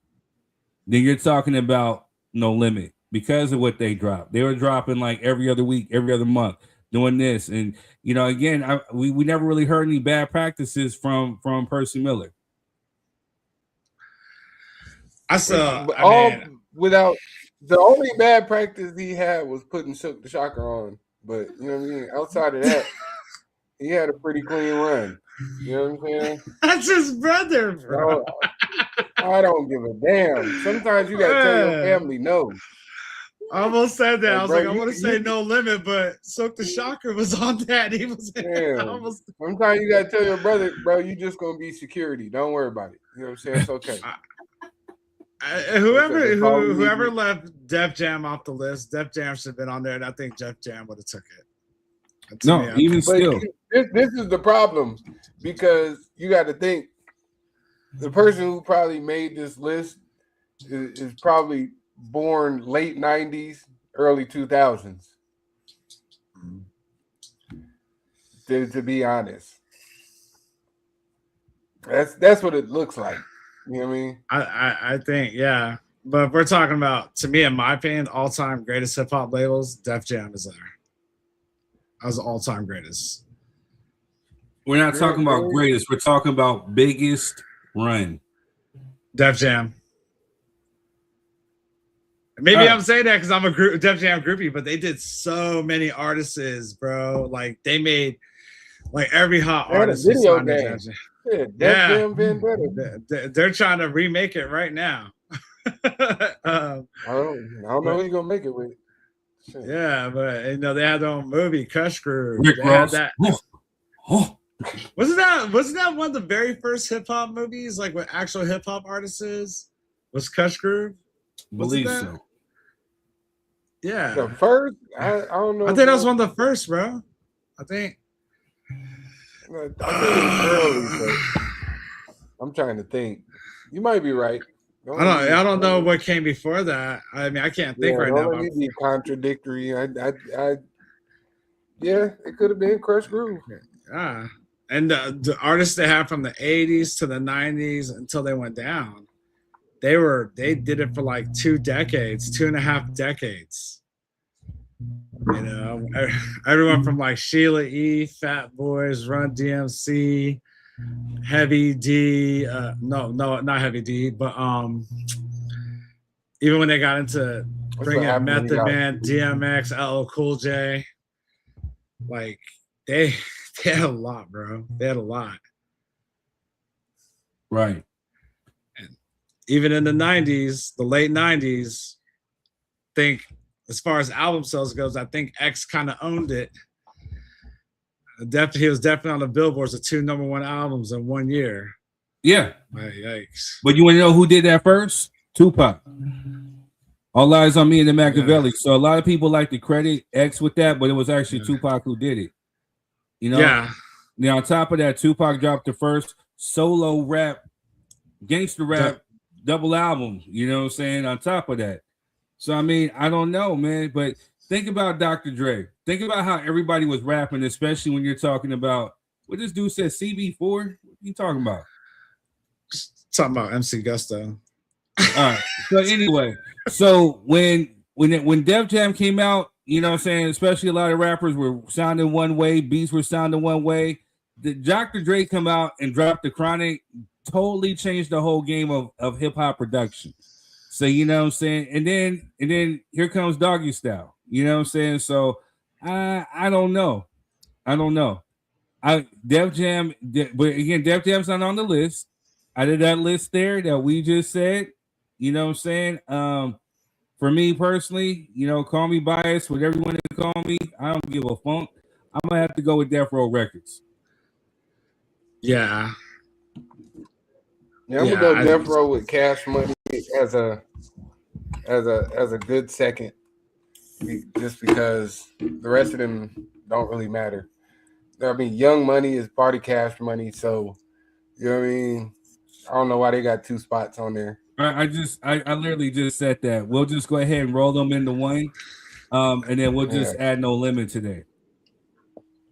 then you're talking about No Limit because of what they dropped. They were dropping like every other week, every other month, doing this. And, you know, again, we never really heard any bad practices from Percy Miller. Without the only bad practice he had was putting Silk the Shocker on. But you know what I mean? Outside of that, he had a pretty clean run. You know what I'm saying? That's his brother, bro. I don't give a damn. Sometimes you gotta tell your family no. I almost said that. I was like, I want to say No Limit, but Silk the Shocker was on that. He was Sometimes you gotta tell your brother, bro, you just gonna be security. Don't worry about it. You know what I'm saying? It's okay. Whoever left Def Jam off the list, Def Jam should have been on there, and I think Def Jam would have took it. No, even still. This is the problem, because you got to think the person who probably made this list is probably born late 90s, early 2000s. To be honest. That's what it looks like. You know what I mean? I think, yeah. But if we're talking about, to me, in my opinion, all-time greatest hip-hop labels, Def Jam is there. That was all-time greatest. We're not talking about greatest. We're talking about biggest run. Def Jam. Maybe I'm saying that because I'm a Def Jam groupie, but they did so many artists, bro. Like, they made, like, every hot artist. Video game. They're trying to remake it right now. I don't know who you're gonna make it with. Yeah, but you know they had their own movie, Kush Groove. Rick They had Ross. that. Wasn't that one of the very first hip hop movies, like with actual hip hop artists? Was Kush Groove? Believe so. Yeah. The first, I don't know. I think that was one of the first, bro. I think it was early, but I'm trying to think. You might be right. I don't know what came before that. I mean, I can't think right now. Don't let me be contradictory. Yeah, it could have been Crush Groove. Yeah, and the artists they had from the 80s to the 90s until they went down, they did it for like 2.5 decades. You know, everyone from like Sheila E., Fat Boys, Run DMC, Heavy D. No, not Heavy D, but even when they got into bringing Method Man, DMX, LL Cool J, like they had a lot, bro. They had a lot. Right. And even in the 90s, the late 90s, think as far as album sales goes, I think X kind of owned it. He was definitely on the billboards of 2 #1 albums in 1 year. Yeah. Like, yikes. But you want to know who did that first? Tupac. All Eyes on Me and the Machiavelli. Yeah. So a lot of people like to credit X with that, but it was actually Tupac who did it. You know? Yeah. Now, on top of that, Tupac dropped the first solo rap, gangster rap double album. You know what I'm saying? On top of that. So, I mean, I don't know, man. But think about Dr. Dre. Think about how everybody was rapping, especially when you're talking about what this dude said, CB4? What are you talking about? Talking about MC Gusto. All right. So anyway, so when Def Jam came out, you know what I'm saying, especially a lot of rappers were sounding one way, beats were sounding one way. The Dr. Dre come out and drop the Chronic, totally changed the whole game of hip hop production. So you know what I'm saying, and then here comes Doggy Style. You know what I'm saying? So I don't know. Def Jam, but again, Def Jam's not on the list. Out of that list there that we just said, you know what I'm saying? For me personally, you know, call me biased, whatever you want to call me, I don't give a funk. I'm gonna have to go with Death Row Records. Yeah. Yeah, I'm gonna go Death Row with Cash Money as a good second, just because the rest of them don't really matter. I mean, Young Money is part of Cash Money, so you know what I mean. I don't know why they got 2 spots on there. I literally just said that. We'll just go ahead and roll them into one, and then we'll just add No Limit today.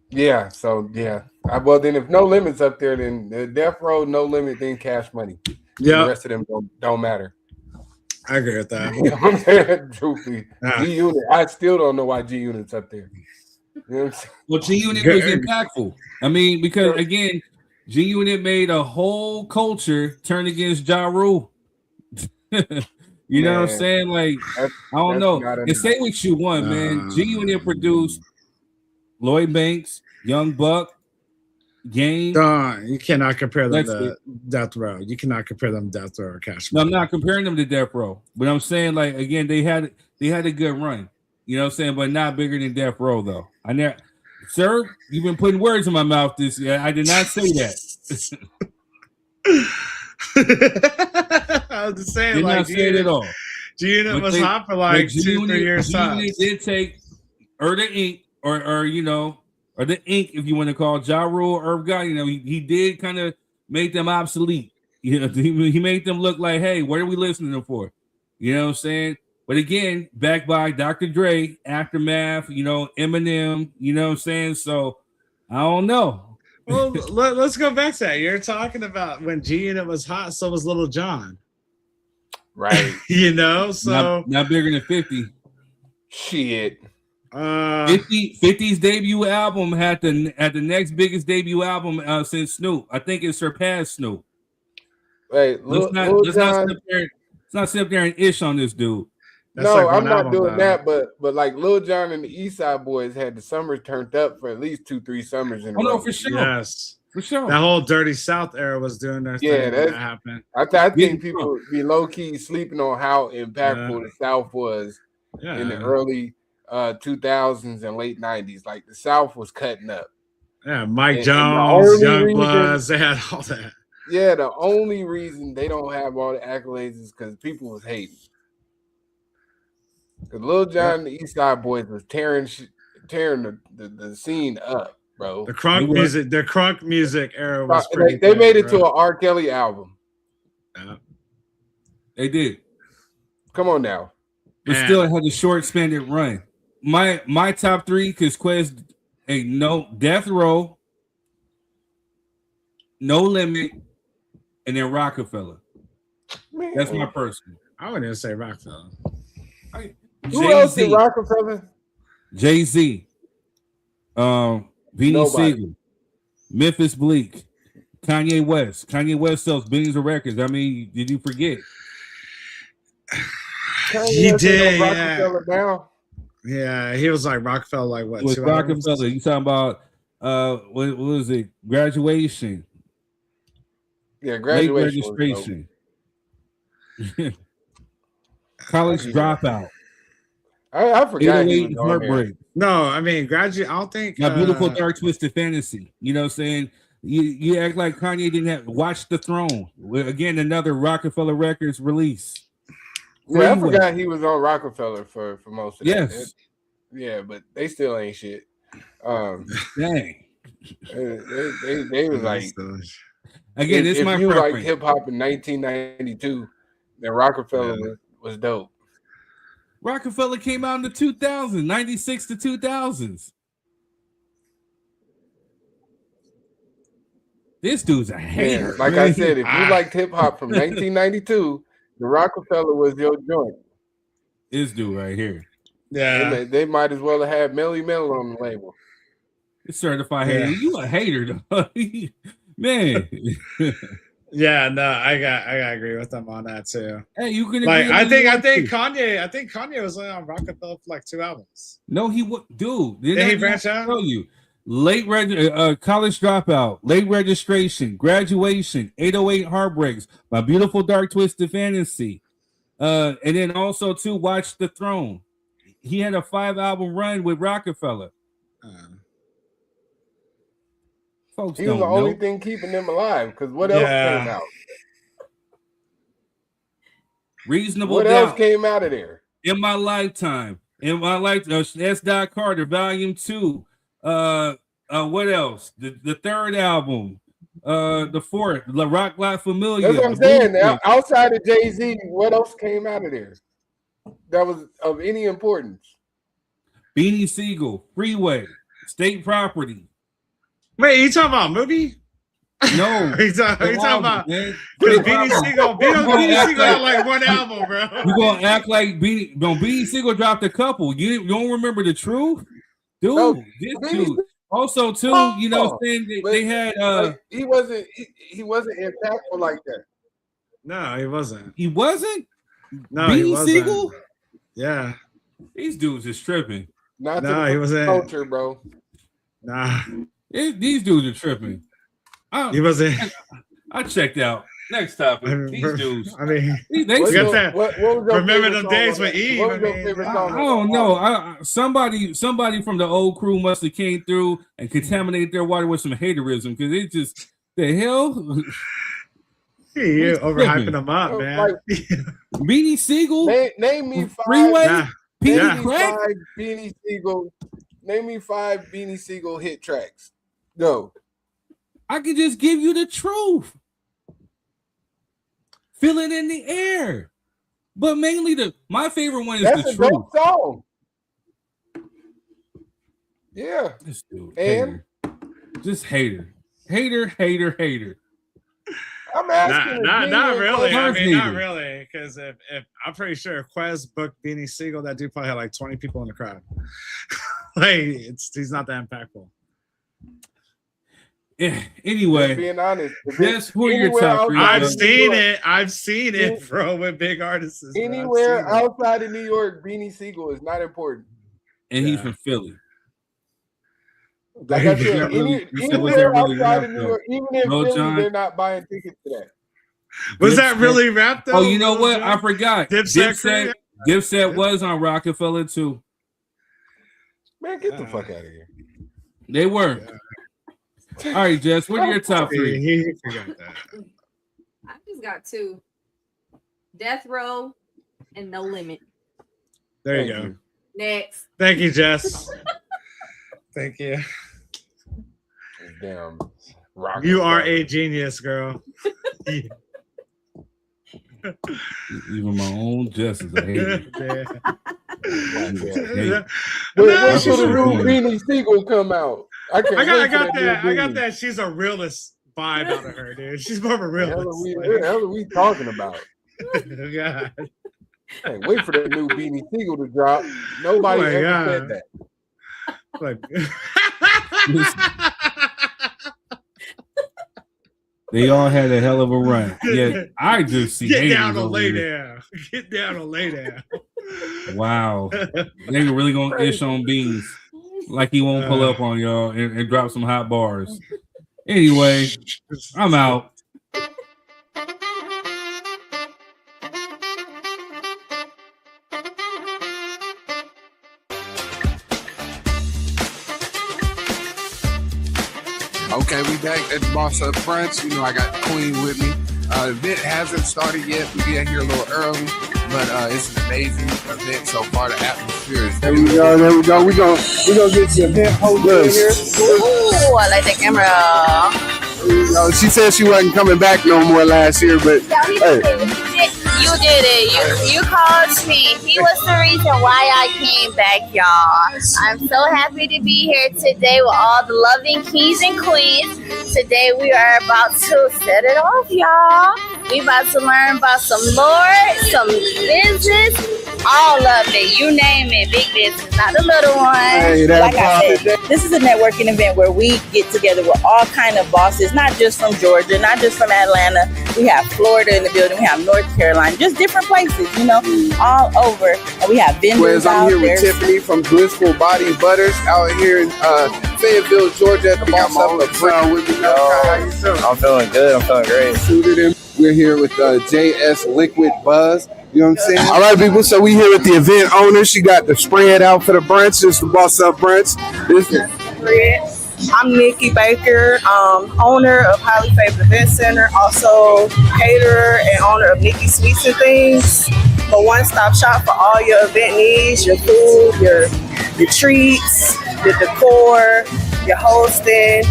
Yeah. So yeah. Well, then if No Limit's up there, then Death Row, No Limit, then Cash Money. Yeah. The rest of them don't matter. I agree with that. You know what I'm saying? Truthfully, G-Unit. I still don't know why G-Unit's up there. You know what I'm saying? Well, G-Unit was impactful. I mean, because again, G-Unit made a whole culture turn against Ja Rule. You know what I'm saying? Like, I don't know. And say what you want, man. G-Unit produced Lloyd Banks, Young Buck, Game. You cannot compare them to Death Row. You cannot compare them to Death Row or Cash Money. No, I'm not comparing them to Death Row. But I'm saying, like, again, they had a good run. You know what I'm saying? But not bigger than Death Row, though. Sir, you've been putting words in my mouth this year. I did not say that. I was just saying, did like, not say it at all. G-Unit was hot for like 2-3 years. G-Unit did take the Ink, or you know, or the Ink, if you want to call Ja Rule or Irv Gotti. You know, he did kind of make them obsolete. You know, he made them look like, hey, what are we listening to them for? You know what I'm saying? But again, backed by Dr. Dre, Aftermath, you know, Eminem, you know what I'm saying? So I don't know. Well, let's go back to that. You're talking about when G-Unit was hot, so was Little John. Right. You know, so not bigger than 50. Shit. 50's debut album had the next biggest debut album since Snoop. I think it surpassed Snoop. Right. Let's not sit up there and ish on this dude. That's no, I'm not doing that, but like Lil Jon and the East Side Boys had the summers turned up for at least 2-3 summers in a row. No, for sure. Yes. For sure. That whole Dirty South era was doing their thing when that happened. I think people be low-key sleeping on how impactful the South was in the early 2000s and late 90s. Like the South was cutting up. Yeah, Mike And Jones, Young Bloods, they had all that. Yeah, the only reason they don't have all the accolades is because people was hating. Because Lil Jon and the East Side Boys was tearing the scene up, bro. The crunk music era was pretty they good, made it bro. to an R. Kelly album. Yeah. They did. Come on now. But still, it had a short expanded run. My top three, because Quez ain't no Death Row, No Limit, and then Rockefeller. Man. That's my personal. I wouldn't even say Rockefeller. Who else did Rockefeller? Jay-Z, Beanie Siegel, Memphis Bleak, Kanye West. Kanye West sells billions of records. I mean, did you forget? He did, Rockefeller now. Yeah, he was like Rockefeller, like what? With 2 Rockefeller, albums? you talking about what was it? Graduation. Yeah, Late Graduation. registration. College Dropout. I forgot he 808 was on Heartbreak. there. No, I mean, I don't think. My Beautiful Dark Twisted Fantasy. You know what I'm saying? You act like Kanye didn't have Watch the Throne. Again, another Rockefeller Records release. Yeah, I Freeway. forgot he was on Rockefeller for most of that. Yes. Yeah, but they still ain't shit. Dang. They was like, again, it's my if you preference. liked hip hop in 1992, then Rockefeller was dope. Rockefeller came out in the 2000s, 96 to 2000s. This dude's a hater. Man, like I said, if you liked hip hop from 1992, the Rockefeller was your joint. This dude right here. Yeah. They might as well have had Melly Mel on the label. It's certified hater. You a hater, though. Man. Yeah, no, I gotta agree with them on that too. Hey, you can like. agree I with think me. Kanye was on Rockefeller for like 2 albums. No, he would, dude. Did he branch out? Tell you, college dropout, late registration, graduation, 808 heartbreaks, My Beautiful Dark Twisted Fantasy, and then also to Watch the Throne. He had a 5-album run with Rockefeller. Folks He was don't the only know. thing keeping them alive. Because what else came out? Reasonable What Doubt. else came out of there? In My Lifetime. In My Life, S. Dot Carter, Volume 2. What else? The third album. The fourth, La Rock La Familia. That's what I'm saying. Outside of Jay-Z, what else came out of there that was of any importance? Beanie Siegel, Freeway, State Property. Wait, you talking about a movie? No, you talking about man. Beanie Siegel? Beanie Siegel had like one album, bro. You gonna act like Beanie Siegel dropped a couple? You don't remember the truth, dude? No, this Beanie dude. Also, too, you know, what I'm saying they had. Like, he wasn't impactful like that. No, he wasn't. He wasn't. No, Beanie he wasn't. Siegel. Yeah, these dudes is tripping. Not No, to he wasn't. culture, bro. Nah, These dudes are tripping. he wasn't. I checked out. Next topic. These dudes. I mean, they What got was that. your Remember favorite them song days on with that? Eve? What I was your mean, favorite I song? don't know. Somebody from the old crew must have came through and contaminated their water with some haterism because it just the hell. You What's overhyping tripping? them up, man. Like, Beanie Siegel, name me five. Freeway, Nah. Beanie Crack. Name me five Beanie Siegel hit tracks. Go. I could just give you the truth. Feel it in the air, but mainly my favorite one is That's the a truth. dope song. Yeah. This dude, And hater. Hater. I'm asking. Not really. I mean, not Hater. really. Because if I'm pretty sure if Quez booked Beanie Siegel, that dude probably had like 20 people in the crowd. Like he's not that impactful. Yeah, anyway, being honest, that's who your top three. I've seen it, bro, with big artists. Bro. Anywhere outside of New York, Beanie Siegel is not important. And he's from Philly. Like I said, anywhere outside of New York, even in Lil Philly, Jon? they're not buying tickets to that. Was that really rap though? Oh, you know what? I forgot. Dipset Dipset was on Rockefeller too. Man, get the fuck out of here. They were. All right, Jess, what are your top three? He forgot that. I just got two. Death Row and No Limit. There you go. Next. Thank you, Jess. Thank you. Damn. You are a genius, girl. Even my own Jess is a hater. When should the new Beanie Siegel come out? I got that. She's a realist vibe out of her, dude. She's more of a realist. What the hell are we talking about? God. Hey, wait for that new Beanie Siegel to drop. Nobody ever said that. They all had a hell of a run. Yeah, I just see Get haters down or over lay here. down. Get down or lay down. Wow. Nigga really gonna ish on beans like he won't pull up on y'all and drop some hot bars. Anyway, I'm out. Okay, we back at the Boss Up Brunch. You know, I got the Queen with me. Event hasn't started yet. We get here a little early, but it's an amazing event so far. The atmosphere is. There we go. There we go. We gonna get the event host in here. Ooh, I like the camera. She said she wasn't coming back no more last year, but hey. You did it. You called me. He was the reason why I came back, y'all. I'm so happy to be here today with all the loving kings and queens. Today we are about to set it off, y'all. We about to learn about some Lord, some business, all of it. You name it, big business, not the little one. Hey, like I said, this is a networking event where we get together with all kind of bosses, not just from Georgia, not just from Atlanta. We have Florida in the building. We have North Carolina, just different places, you know, all over. And we have vendors I'm out here there. with Tiffany from Blissful Body Butters out here in Fayetteville, Georgia. At the Boss Up with me. I'm feeling good. I'm feeling great. We're here with JS Liquid Buzz. You know what I'm saying? All right, people. So we here with the event owner. She got the spread out for the brunch. It's the Boss Up Brunch. I'm Nikki Baker, owner of Highly Favored Event Center, also caterer and owner of Nikki Sweets and Things. A one-stop shop for all your event needs, your food, your treats, your decor, your hosting,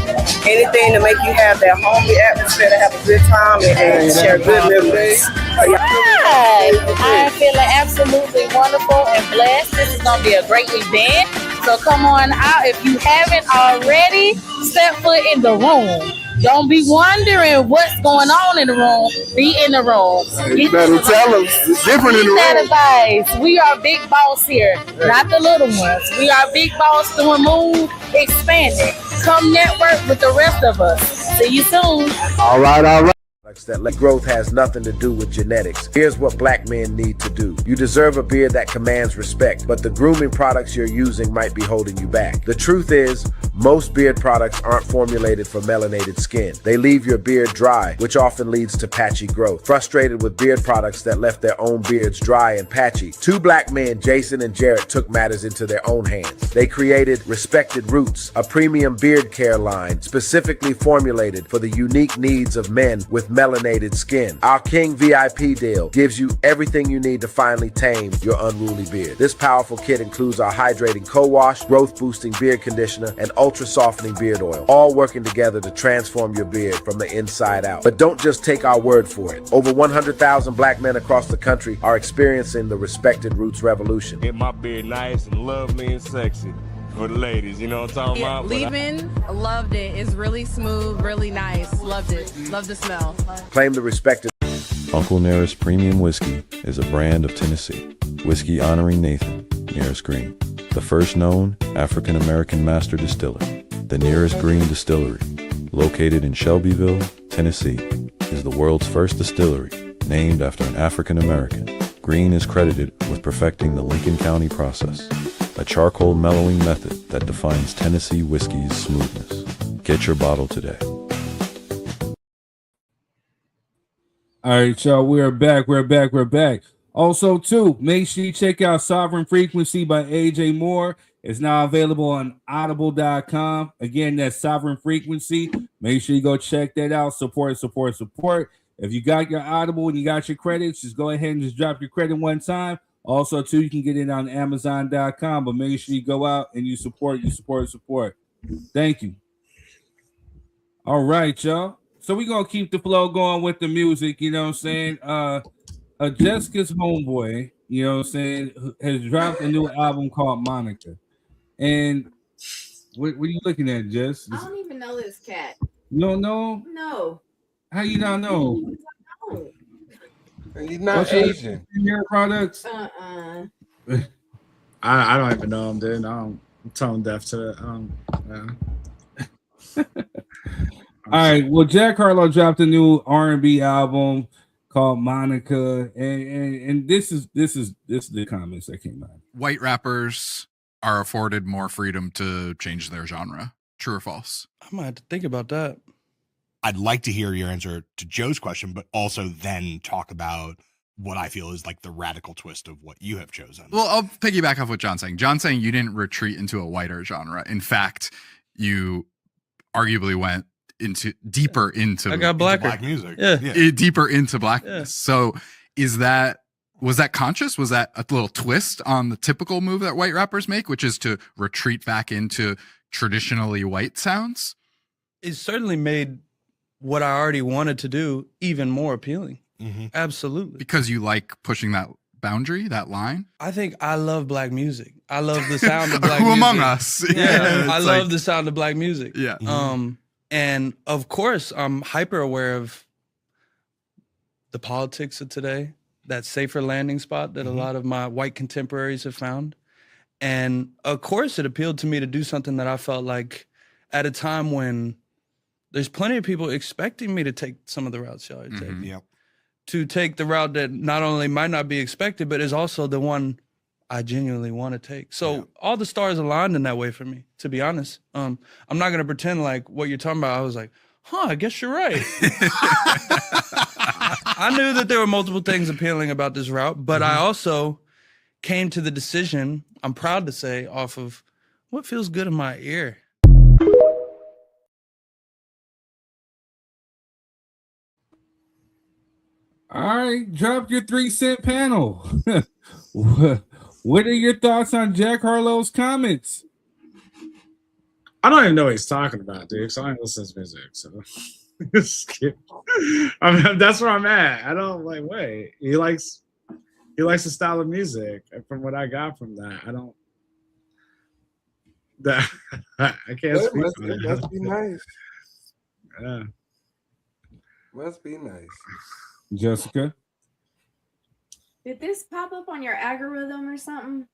anything to make you have that homely atmosphere to have a good time and share good memories. Hi, I'm feeling absolutely wonderful and blessed. This is going to be a great event. So come on out. If you haven't already, step foot in the room. Don't be wondering what's going on in the room. Be in the room. You better tell them. It's different in the room. That advice. We are big boss here, not the little ones. We are big boss doing move, expanding. Come network with the rest of us. See you soon. All right. That growth has nothing to do with genetics. Here's what black men need to do. You deserve a beard that commands respect, but the grooming products you're using might be holding you back. The truth is, most beard products aren't formulated for melanated skin. They leave your beard dry, which often leads to patchy growth. Frustrated with beard products that left their own beards dry and patchy, two black men, Jason and Jarrett, took matters into their own hands. They created Respected Roots, a premium beard care line specifically formulated for the unique needs of men with melanated skin. Our King VIP deal gives you everything you need to finally tame your unruly beard. This powerful kit includes our hydrating co-wash, growth-boosting beard conditioner, and ultra-softening beard oil, all working together to transform your beard from the inside out. But don't just take our word for it. Over 100,000 black men across the country are experiencing the Respected Roots revolution. Get my beard nice and lovely and sexy. For the ladies, you know what I'm talking about? Leave-in, loved it. It's really smooth, really nice. Loved it. Love the smell. Claim the Respected. Uncle Nearest Premium Whiskey is a brand of Tennessee. Whiskey honoring Nathan, Nearest Green, the first known African-American master distiller. The Nearest Green Distillery, located in Shelbyville, Tennessee, is the world's first distillery named after an African-American. Green is credited with perfecting the Lincoln County process, a charcoal mellowing method that defines Tennessee whiskey's smoothness. Get your bottle today. All right, y'all, we're back. Also, too, make sure you check out Sovereign Frequency by AJ Moore. It's now available on audible.com. Again, that's Sovereign Frequency. Make sure you go check that out. Support. If you got your Audible and you got your credits, just go ahead and just drop your credit one time. Also, too, you can get it on Amazon.com, but make sure you go out and you support. Thank you. All right, y'all. So we're going to keep the flow going with the music, you know what I'm saying? Jessica's homeboy, you know what I'm saying, has dropped a new album called Monica. And what are you looking at, Jess? I don't even know this cat. You don't know? No. How you not know? No. He's not Asian. Hair products? I don't even know him, dude. I'm tone deaf to it. All right. Well, Jack Harlow dropped a new R&B album called Monica, and this is the comments that came out. White rappers are afforded more freedom to change their genre. True or false? I might have to think about that. I'd like to hear your answer to Joe's question, but also then talk about what I feel is like the radical twist of what you have chosen. Well, I'll piggyback off what John's saying. John's saying you didn't retreat into a whiter genre. In fact, you arguably went deeper into I got blacker. black music. Yeah. Deeper into blackness. Yeah. So was that conscious? Was that a little twist on the typical move that white rappers make, which is to retreat back into traditionally white sounds? It certainly made what I already wanted to do even more appealing. Mm-hmm. Absolutely. Because you like pushing that boundary, that line? I think I love black music. I love the sound of black music. Who among us? Yeah, I love like the sound of black music. Yeah. And of course, I'm hyper aware of the politics of today, that safer landing spot that a lot of my white contemporaries have found. And of course, it appealed to me to do something that I felt like at a time when there's plenty of people expecting me to take some of the routes y'all are taking. Yep. To take the route that not only might not be expected, but is also the one I genuinely want to take. So all the stars aligned in that way for me, to be honest. I'm not going to pretend like what you're talking about. I was like, I guess you're right. I knew that there were multiple things appealing about this route, but I also came to the decision, I'm proud to say, off of what feels good in my ear. All right, drop your 3-cent panel. What are your thoughts on Jack Harlow's comments? I don't even know what he's talking about, dude. So I don't listen to his music. So I mean, that's where I'm at. I don't like. Wait, he likes the style of music. From what I got from that, I don't. That I can't speak. It must be nice. Yeah, must be nice. Jessica? Did this pop up on your algorithm or something?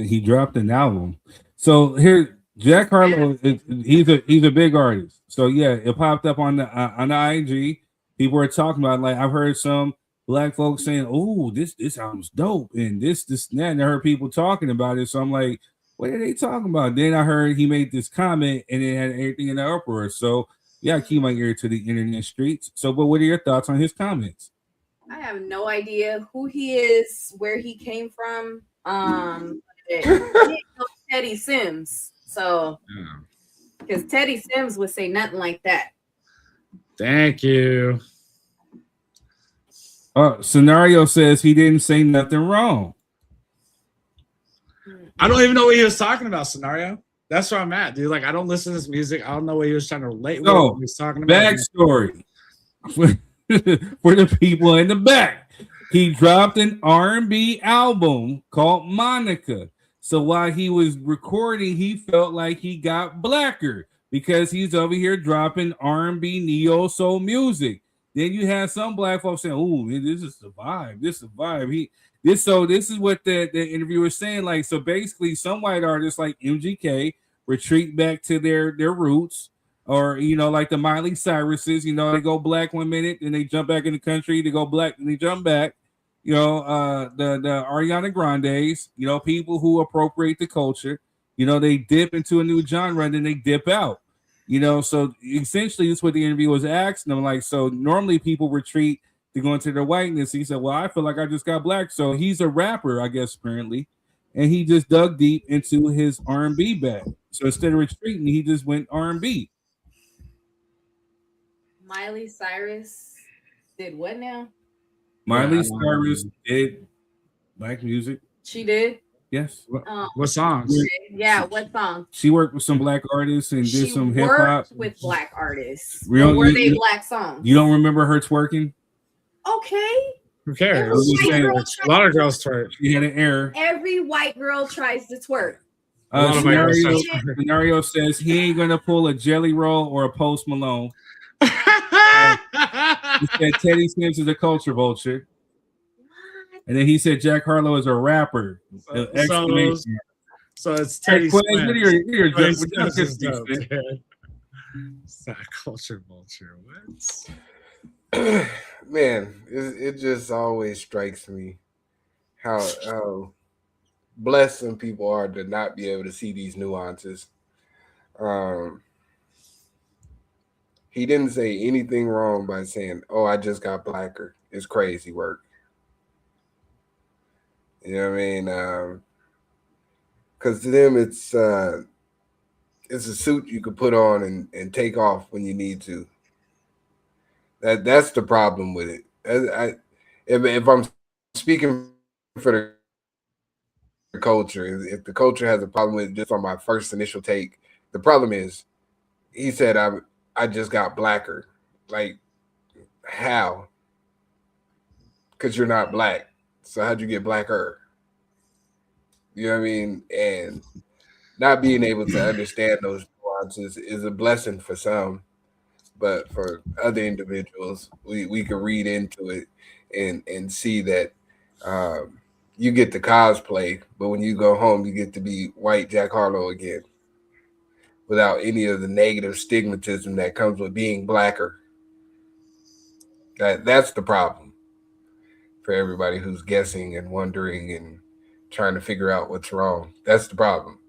He dropped an album. So here, Jack Harlow, he's a big artist. So yeah, it popped up on the IG. People were talking about, like, I've heard some black folks saying, "Oh, this album's dope," and this and that. And I heard people talking about it. So I'm like, what are they talking about? Then I heard he made this comment, and it had everything in the uproar. So yeah, I keep my ear to the internet streets. So, but what are your thoughts on his comments? I have no idea who he is, where he came from. He didn't know Teddy Sims. So, because Teddy Sims would say nothing like that. Thank you. Scenario says he didn't say nothing wrong. I don't even know what he was talking about, Scenario. That's where I'm at, dude. Like, I don't listen to this music. I don't know what he was trying to relate with. What he was talking about. Backstory for the people in the back. He dropped an R&B album called Monica. So while he was recording, he felt like he got blacker because he's over here dropping R&B neo soul music. Then you have some black folks saying, "Oh, this is the vibe. This is the vibe." This is what the interviewer was saying. Like, so basically, some white artists like MGK retreat back to their roots, or like the Miley Cyruses. They go black 1 minute, then they jump back in the country. They go black, and they jump back. The Ariana Grandes. People who appropriate the culture. They dip into a new genre, and then they dip out. So essentially, that's what the interview was asking them. Like, so normally people retreat to go into their whiteness. He said, well, I feel like I just got black. So he's a rapper, I guess, apparently. And he just dug deep into his R&B bag. So instead of retreating, he just went R&B. Miley Cyrus did what now? Miley Cyrus did black music. She did? Yes. What songs? Yeah, what song? She worked with some black artists and did some hip hop. Worked with black artists. Real, Were they black songs? You don't remember her twerking? Okay. Who cares? A lot of girls twerk. She had an error. Every white girl tries to twerk. Scenario says he ain't gonna pull a Jelly Roll or a Post Malone. He said Teddy Sims is a culture vulture. And then he said Jack Harlow is a rapper. So it's Teddy Sims. It's not a culture vulture. What? Man, it just always strikes me how blessed some people are to not be able to see these nuances. He didn't say anything wrong by saying, "Oh, I just got blacker." It's crazy work. You know what I mean? Because to them, it's a suit you could put on and take off when you need to. That's the problem with it. If I'm speaking for the culture, if the culture has a problem with it, just on my first initial take, the problem is he said I just got blacker. Like, how? Because you're not black. So how'd you get blacker? You know what I mean? And not being able to understand those nuances is a blessing for some. But for other individuals, we can read into it and see that you get to cosplay, but when you go home, you get to be white Jack Harlow again without any of the negative stigmatism that comes with being blacker. That's the problem for everybody who's guessing and wondering and trying to figure out what's wrong. That's the problem.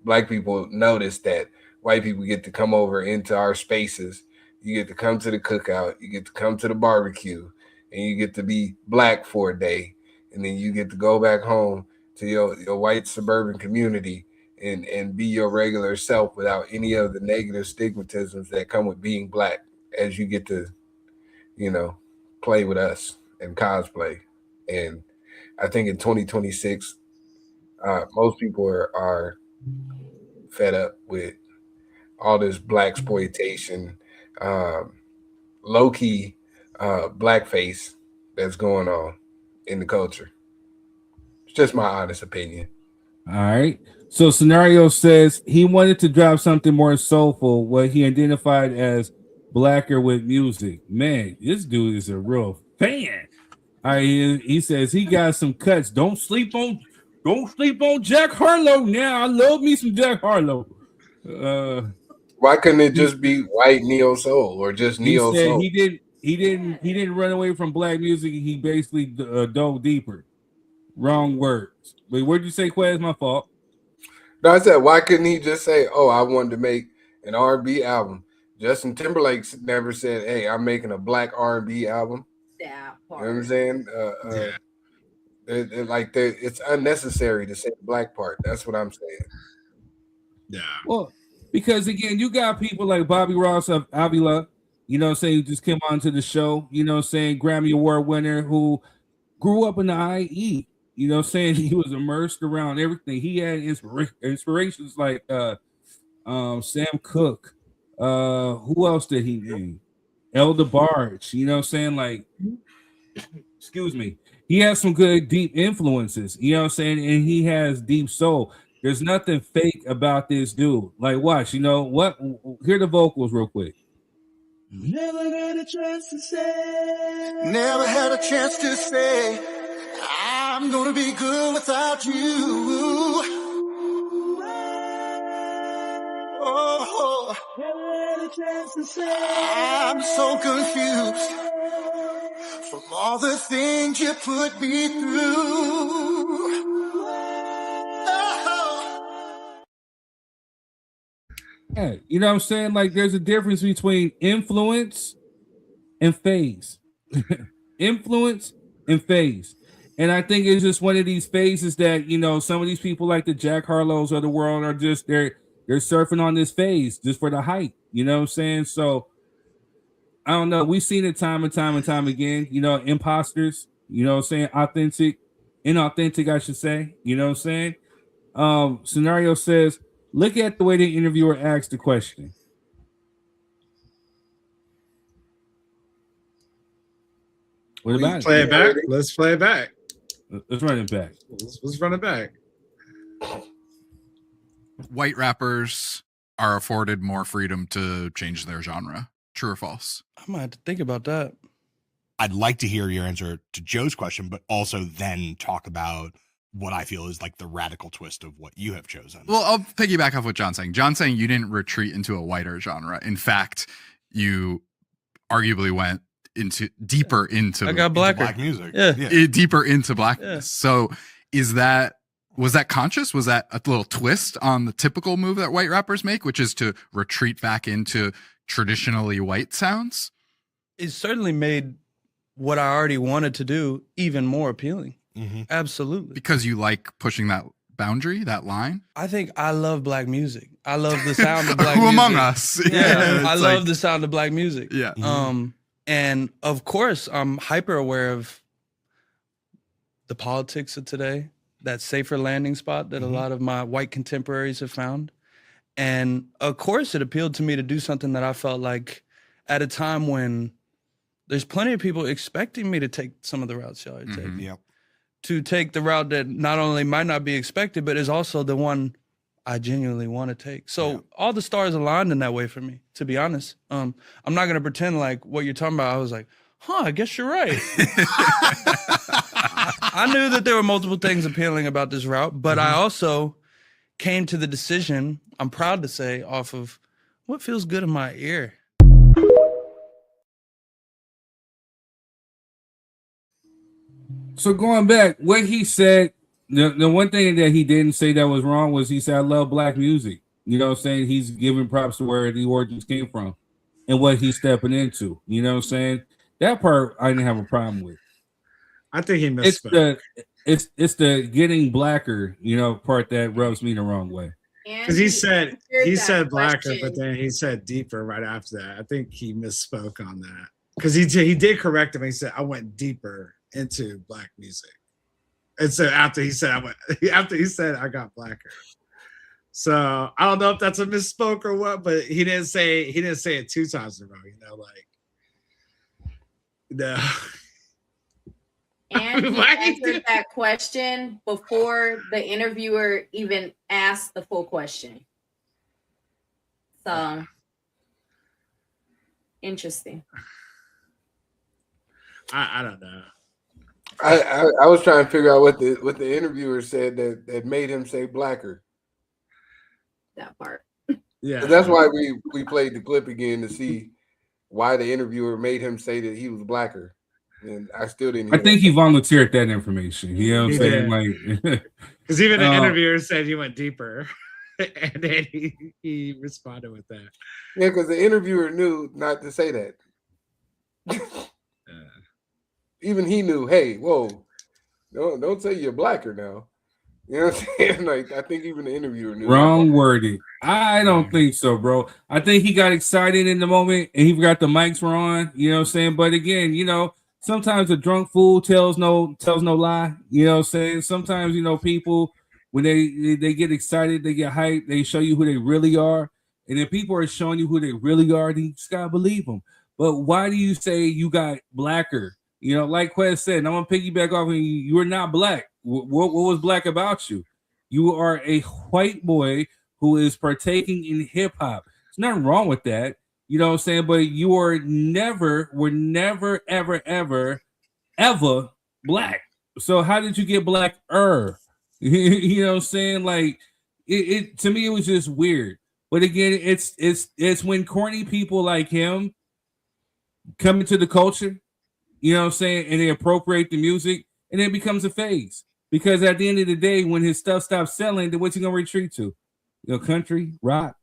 Black people notice that white people get to come over into our spaces. You get to come to the cookout, you get to come to the barbecue, and you get to be black for a day. And then you get to go back home to your white suburban community and be your regular self without any of the negative stigmatisms that come with being black as you get to, play with us and cosplay. And I think in 2026, most people are fed up with all this black exploitation, low-key blackface that's going on in the culture. It's just my honest opinion. All right. So Scenario says he wanted to drop something more soulful, what he identified as blacker with music. Man, this dude is a real fan. All right, he says he got some cuts. Don't sleep on Jack Harlow now. I love me some Jack Harlow. Why couldn't it just be white neo soul or just neo soul? He didn't run away from black music. He basically dove deeper. Wrong words. Wait, what did you say, Quez? My fault. No, I said, why couldn't he just say, "Oh, I wanted to make an R&B album"? Justin Timberlake never said, "Hey, I'm making a black R&B album." That part. You know what I'm saying? It's unnecessary to say the black part. That's what I'm saying. Yeah. Well, because again, you got people like Bobby Ross of Avila, who just came onto the show, Grammy Award winner who grew up in the IE, he was immersed around everything. He had inspirations like Sam Cooke. Who else did he name? Elder Barge, excuse me. He has some good deep influences, and he has deep soul. There's nothing fake about this dude. Like, watch, what? Hear the vocals real quick. Never had a chance to say. Never had a chance to say. I'm gonna be good without you. Oh, never had a chance to say. I'm so confused from all the things you put me through. Yeah, you know what I'm saying? Like, there's a difference between influence and phase. influence and phase. And I think it's just one of these phases that, you know, some of these people like the Jack Harlows of the world are just they're surfing on this phase just for the hype. You know what I'm saying? So I don't know. We've seen it time and time and time again. You know, imposters, you know what I'm saying? Inauthentic, I should say. You know what I'm saying? Scenario says, look at the way the interviewer asked the question. What about play it? it back? Let's play it back. Let's run it back. Let's run it back. White rappers are afforded more freedom to change their genre. True or false? I might have to think about that. I'd like to hear your answer to Joe's question, but also then talk about what I feel is like the radical twist of what you have chosen. Well, I'll piggyback off what John's saying. John's saying you didn't retreat into a whiter genre. In fact, you arguably went deeper into I got blacker. black music. Yeah. Deeper into blackness. Yeah. So was that conscious? Was that a little twist on the typical move that white rappers make, which is to retreat back into traditionally white sounds? It certainly made what I already wanted to do even more appealing. Mm-hmm. Absolutely. Because you like pushing that boundary, that line? I think I love black music. I love the sound of black Who music. among us? Yeah, I it's love like- the sound of black music. Yeah. And of course, I'm hyper aware of the politics of today, that safer landing spot that a lot of my white contemporaries have found. And of course, it appealed to me to do something that I felt like at a time when there's plenty of people expecting me to take some of the routes y'all are taking. Yep. To take the route that not only might not be expected, but is also the one I genuinely want to take. So all the stars aligned in that way for me, to be honest. I'm not going to pretend like what you're talking about. I was like, I guess you're right. I knew that there were multiple things appealing about this route, but I also came to the decision, I'm proud to say, off of what feels good in my ear. So going back, what he said, the one thing that he didn't say that was wrong was he said, I love black music. You know what I'm saying? He's giving props to where the origins came from and what he's stepping into. You know what I'm saying? That part I didn't have a problem with. I think he misspoke. It's the getting blacker, you know, part that rubs me the wrong way. Because he said blacker, but then he said deeper right after that. I think he misspoke on that. Because he did correct him. He said, I went deeper into black music. And so after he said I got blacker. So I don't know if that's a misspoke or what, but he didn't say it 2 times in a row, you know, like no. And he answered that question before the interviewer even asked the full question. So interesting. I don't know. I was trying to figure out what the interviewer said that made him say blacker. That part. Yeah. So that's why we played the clip again to see why the interviewer made him say that he was blacker. And I still didn't hear I think he volunteered that information. You know what I'm He saying? did. Like, Because even the interviewer said he went deeper. And then he responded with that. Yeah, because the interviewer knew not to say that. Even he knew, hey, whoa, don't say you're blacker now. You know what I'm saying? Like, I think even the interviewer knew. wrong wording. I don't think so, bro. I think he got excited in the moment and he forgot the mics were on. You know what I'm saying? But again, you know, sometimes a drunk fool tells no lie. You know what I'm saying? Sometimes, you know, people, when they get excited, they get hyped, they show you who they really are. And if people are showing you who they really are, then you just gotta believe them. But why do you say you got blacker? You know, like Quez said, and I'm gonna piggyback off of you are not black. What was black about you? You are a white boy who is partaking in hip hop. There's nothing wrong with that. You know what I'm saying? But you were never, ever black. So how did you get blacker? You know what I'm saying? Like it to me, it was just weird. But again, it's when corny people like him come into the culture, you know what I'm saying, and they appropriate the music, and it becomes a phase. Because at the end of the day, when his stuff stops selling, then what's he gonna retreat to? You know, country, rock,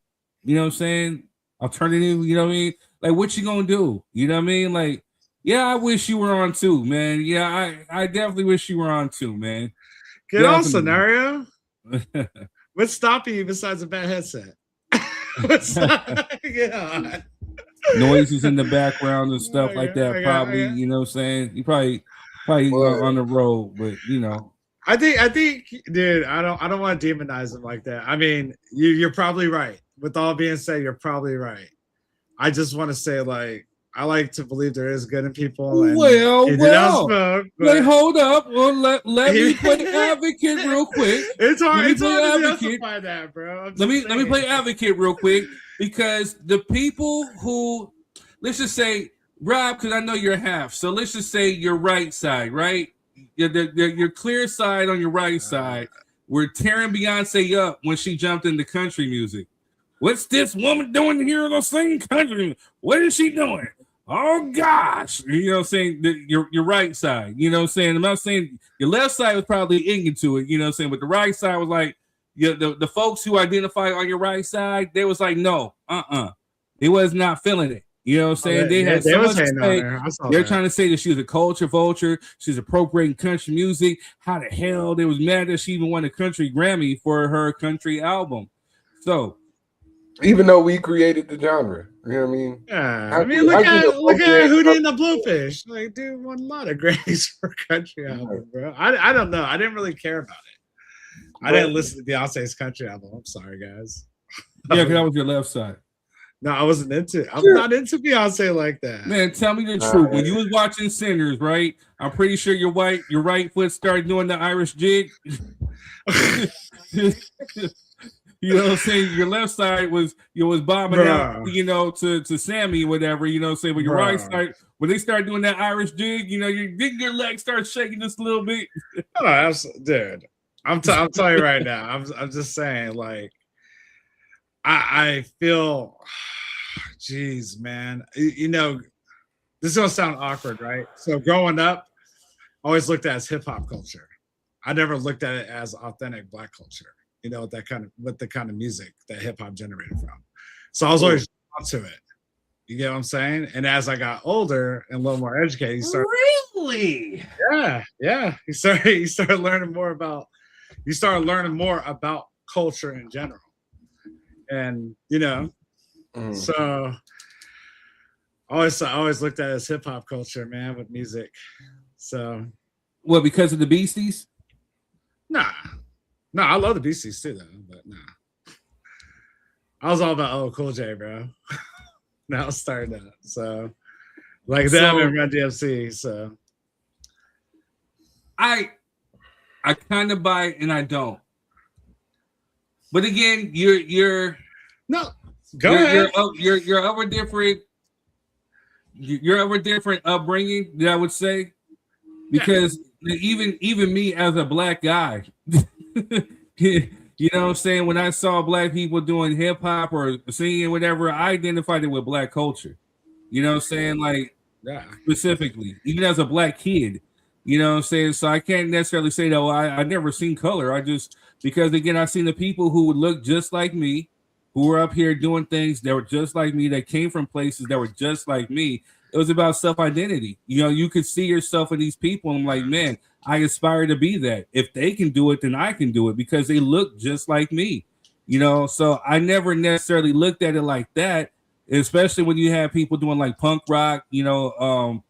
you know what I'm saying? Alternative, you know what I mean? Like, what you gonna do? You know what I mean? Like, Yeah, I wish you were on too, man. Yeah, I definitely wish you were on too, man. Get on, Definitely. Scenario. What's stopping you besides a bad headset? Get on. Noises in the background and stuff like that. Okay, Probably, okay. you know what I'm saying? You probably on the road, but you know. I think, dude, I don't want to demonize him like that. I mean, you're probably right. With all being said, you're probably right. I just want to say, like, I like to believe there is good in people. And Well. Wait, hold up. Well, let me play advocate real quick. It's hard. Let me It's play hard to advocate. justify that, bro. Let me play advocate real quick, because the people who, let's just say, Rob, because I know you're half, so let's just say your right side, right? Your clear side on your right side, we're tearing Beyonce up when she jumped into country music. What's this woman doing here on singing country? What is she doing? Oh gosh, you know what I'm saying? Your right side, you know what I'm saying? I'm not saying your left side was probably into it, you know what I'm saying? But the right side was like, the folks who identify on your right side, they was like, no, they was not feeling it. You know what I'm saying? They had so much to say. They're trying to say that she was a culture vulture. She's appropriating country music. How the hell they was mad that she even won a country Grammy for her country album? So, even though we created the genre, you know what I mean? Yeah, I mean, look at Hootie and the Bluefish. Like, dude won a lot of Grammys for country album, bro. I don't know. I didn't really care about it. I didn't listen to Beyonce's country album. I'm sorry, guys. Yeah, because that was your left side. No, I wasn't into it. I'm not into Beyonce like that. Man, tell me the truth. When you was watching Sinners, right? I'm pretty sure your right foot started doing the Irish jig. You know what I'm saying? Your left side was bobbing out, you know, to Sammy, whatever, you know what I'm saying? But your right side, when they start doing that Irish jig, you know, your leg starts shaking just a little bit. Oh, dude. I'm telling you right now. I'm just saying, like, I feel, geez, man. You know, this is gonna sound awkward, right? So growing up, I always looked at it as hip hop culture. I never looked at it as authentic Black culture. You know, with the kind of music that hip hop generated from. So I was always drawn to it. You get what I'm saying? And as I got older and a little more educated, you started really, yeah. You started learning more about culture in general. And you know, so I always looked at it as hip hop culture, man, with music. So, what, because of the Beasties? Nah. No, I love the Beasties too, though. But nah, I was all about Cool J, bro. Now it's starting up, so like them and Run DMC. So I kind of buy it and I don't. But again, you're of a different upbringing that I would say, because even me as a Black guy. You know what I'm saying? When I saw Black people doing hip hop or singing whatever, I identified it with Black culture. You know what I'm saying? Like, specifically, even as a Black kid, you know what I'm saying? So I can't necessarily say that, I never seen color. I just, because again, I seen the people who would look just like me, who were up here doing things that were just like me, that came from places that were just like me. It was about self-identity. You know, you could see yourself in these people. And I'm like, man, I aspire to be that. If they can do it, then I can do it, because they look just like me. You know, so I never necessarily looked at it like that, especially when you have people doing like punk rock, you know,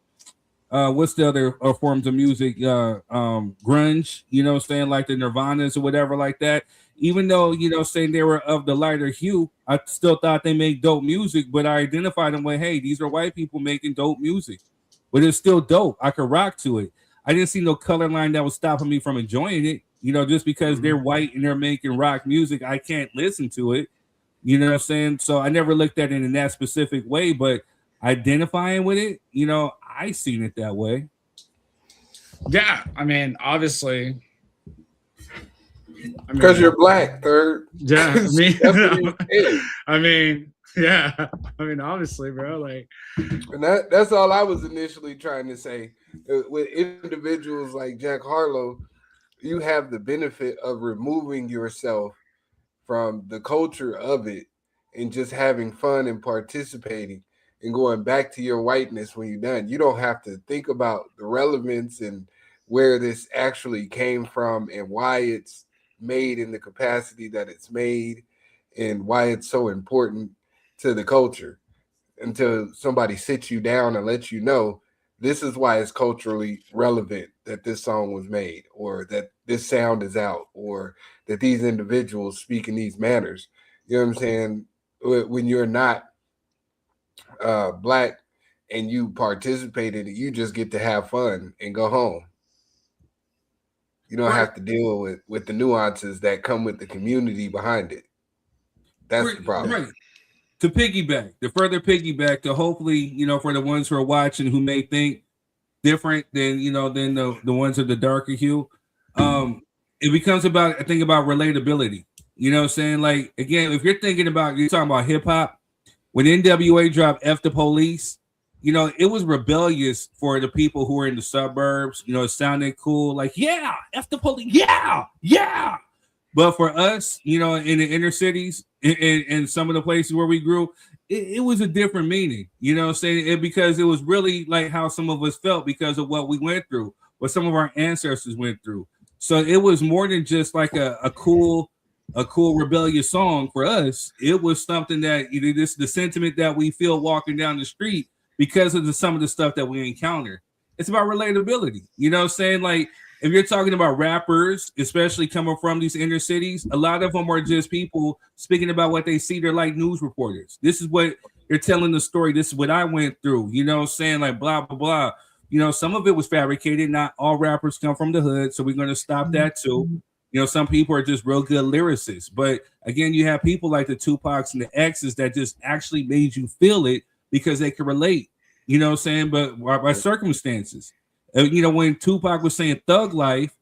what's the other forms of music? Grunge, you know what I'm saying? Like the Nirvanas or whatever like that. Even though, you know, saying they were of the lighter hue, I still thought they make dope music, but I identified them with, hey, these are white people making dope music. But it's still dope. I could rock to it. I didn't see no color line that was stopping me from enjoying it. You know, just because they're white and they're making rock music, I can't listen to it. You know what I'm saying? So I never looked at it in that specific way, but identifying with it, you know, I seen it that way. Yeah, I mean, obviously, because you're Black, third. Yeah, I mean, yeah, I mean, obviously, bro. Like, and that's all I was initially trying to say. With individuals like Jack Harlow, you have the benefit of removing yourself from the culture of it and just having fun and participating. and going back to your whiteness when you're done. You don't have to think about the relevance and where this actually came from and why it's made in the capacity that it's made and why it's so important to the culture until somebody sits you down and lets you know this is why it's culturally relevant that this song was made, or that this sound is out, or that these individuals speak in these manners. You know what I'm saying? When you're not Black and you participate in it, you just get to have fun and go home. You don't have to deal with the nuances that come with the community behind it. That's the problem. Right. To further piggyback, to hopefully, you know, for the ones who are watching who may think different than, you know, than the ones of the darker hue, it becomes about, I think, about relatability. You know what I'm saying? Like, again, if you're talking about hip hop, when NWA dropped F the Police, you know, it was rebellious for the people who were in the suburbs. You know, it sounded cool, like, yeah, F the Police, yeah. But for us, you know, in the inner cities, in some of the places where we grew, it was a different meaning. You know what I'm saying? Because it was really like how some of us felt because of what we went through, what some of our ancestors went through. So it was more than just like a cool rebellious song for us. It was something that, you know, this the sentiment that we feel walking down the street because of some of the stuff that we encounter. It's about relatability. You know what I'm saying? Like, if you're talking about rappers, especially coming from these inner cities, a lot of them are just people speaking about what they see. They're like news reporters. This is what they're telling the story. This is what I went through. You know what I'm saying? Like, blah, blah, blah. You know, some of it was fabricated. Not all rappers come from the hood, so we're going to stop that too. You know, some people are just real good lyricists. But again, you have people like the Tupacs and the X's that just actually made you feel it because they could relate. You know what I'm saying? But by circumstances. You know, when Tupac was saying thug life,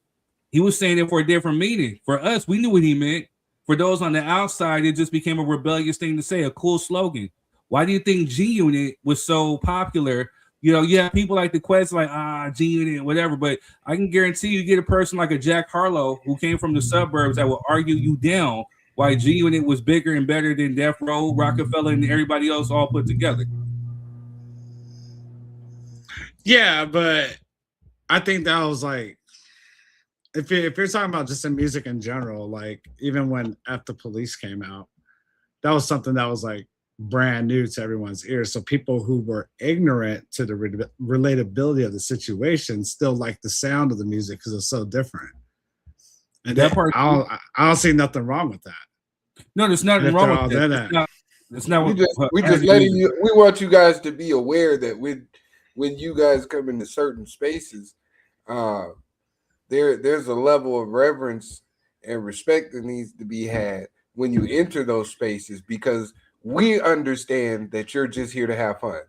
he was saying it for a different meaning. For us, we knew what he meant. For those on the outside, it just became a rebellious thing to say, a cool slogan. Why do you think G-Unit was so popular? You know, you have people like the Quest, like, G-Unit, whatever. But I can guarantee you get a person like a Jack Harlow who came from the suburbs that will argue you down why G-Unit was bigger and better than Death Row, Rockefeller, and everybody else all put together. Yeah, but I think that was like, if you're talking about just in music in general, like even when F the Police came out, that was something that was like brand new to everyone's ears. So people who were ignorant to the relatability of the situation still like the sound of the music because it's so different. And that part, I don't see nothing wrong with that. No, there's nothing wrong with that. It's not. We just letting you. We want you guys to be aware that when you guys come into certain spaces, there's a level of reverence and respect that needs to be had when you enter those spaces, because we understand that you're just here to have fun.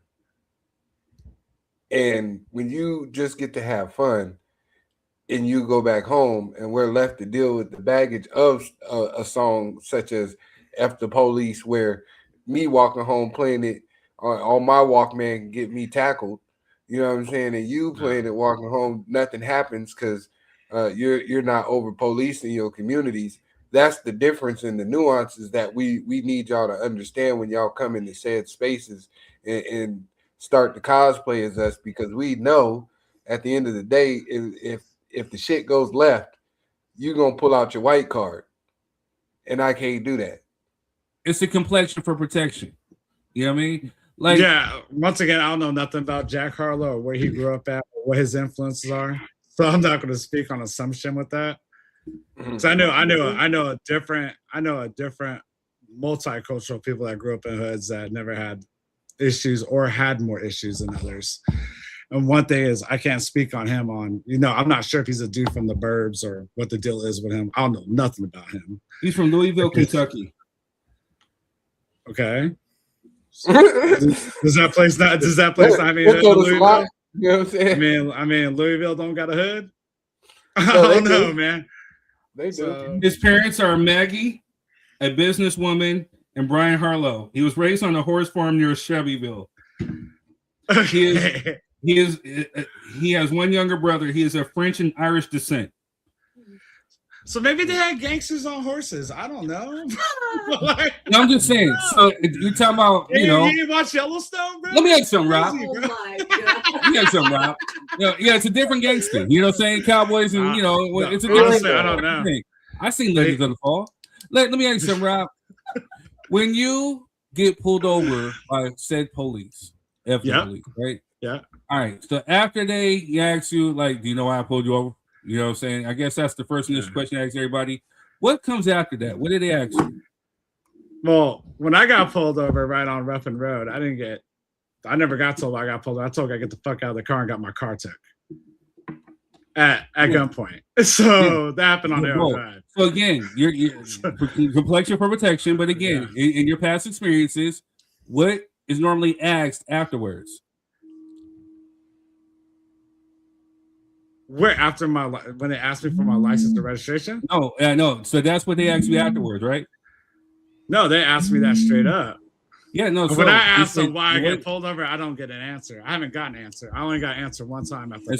And when you just get to have fun and you go back home and we're left to deal with the baggage of a song such as F the Police, where me walking home playing it on my Walkman can get me tackled. You know what I'm saying? And you playing it walking home, nothing happens because you're not over policing your communities. That's the difference in the nuances that we need y'all to understand when y'all come into said spaces and start to cosplay as us, because we know at the end of the day, if the shit goes left, you're gonna pull out your white card, and I can't do that. It's a complexion for protection. You know what I mean? Like, yeah, once again, I don't know nothing about Jack Harlow or where he grew up at, or what his influences are. So I'm not going to speak on assumption with that. So I know a different multicultural people that grew up in hoods that never had issues or had more issues than others. And one thing is, I can't speak on him on, you know, I'm not sure if he's a dude from the burbs or what the deal is with him. I don't know nothing about him. He's from Louisville, Kentucky. Okay. Does that place not mean Louisville? You know what I'm saying? I mean, Louisville don't got a hood. I don't know, man. They do. His parents are Maggie, a businesswoman, and Brian Harlow. He was raised on a horse farm near Shelbyville. He has one younger brother. He is of French and Irish descent. So maybe they had gangsters on horses. I don't know. Like, No, I'm just saying. So you're talking about, you know. You didn't watch Yellowstone, bro? Let me ask you something, Rob. Oh my god. Let me ask you something, Rob. Yeah, it's a different gangster. You know what I'm saying? Cowboys and, you know, it's a different Honestly, I don't know. thing. I seen Legends of the Fall. Let me ask you something, Rob. When you get pulled over by said police, police, right? Yeah. All right. So after they ask you, like, do you know why I pulled you over? You know what I'm saying? I guess that's the first initial question I ask everybody. What comes after that? What did they ask you? Well, when I got pulled over right on Ruffin Road, I never got told I got pulled over. I told I get the fuck out of the car and got my car took at gunpoint. So that happened on the other side. So again, you're complexion for protection, but again, in your past experiences, what is normally asked afterwards? Where after when they asked me for my license and registration? No, no. So that's what they asked you afterwards, right? No, they asked me that straight up. Yeah, no. When I asked them why I get pulled over, I don't get an answer. I haven't gotten an answer. I only got an answer one time after. And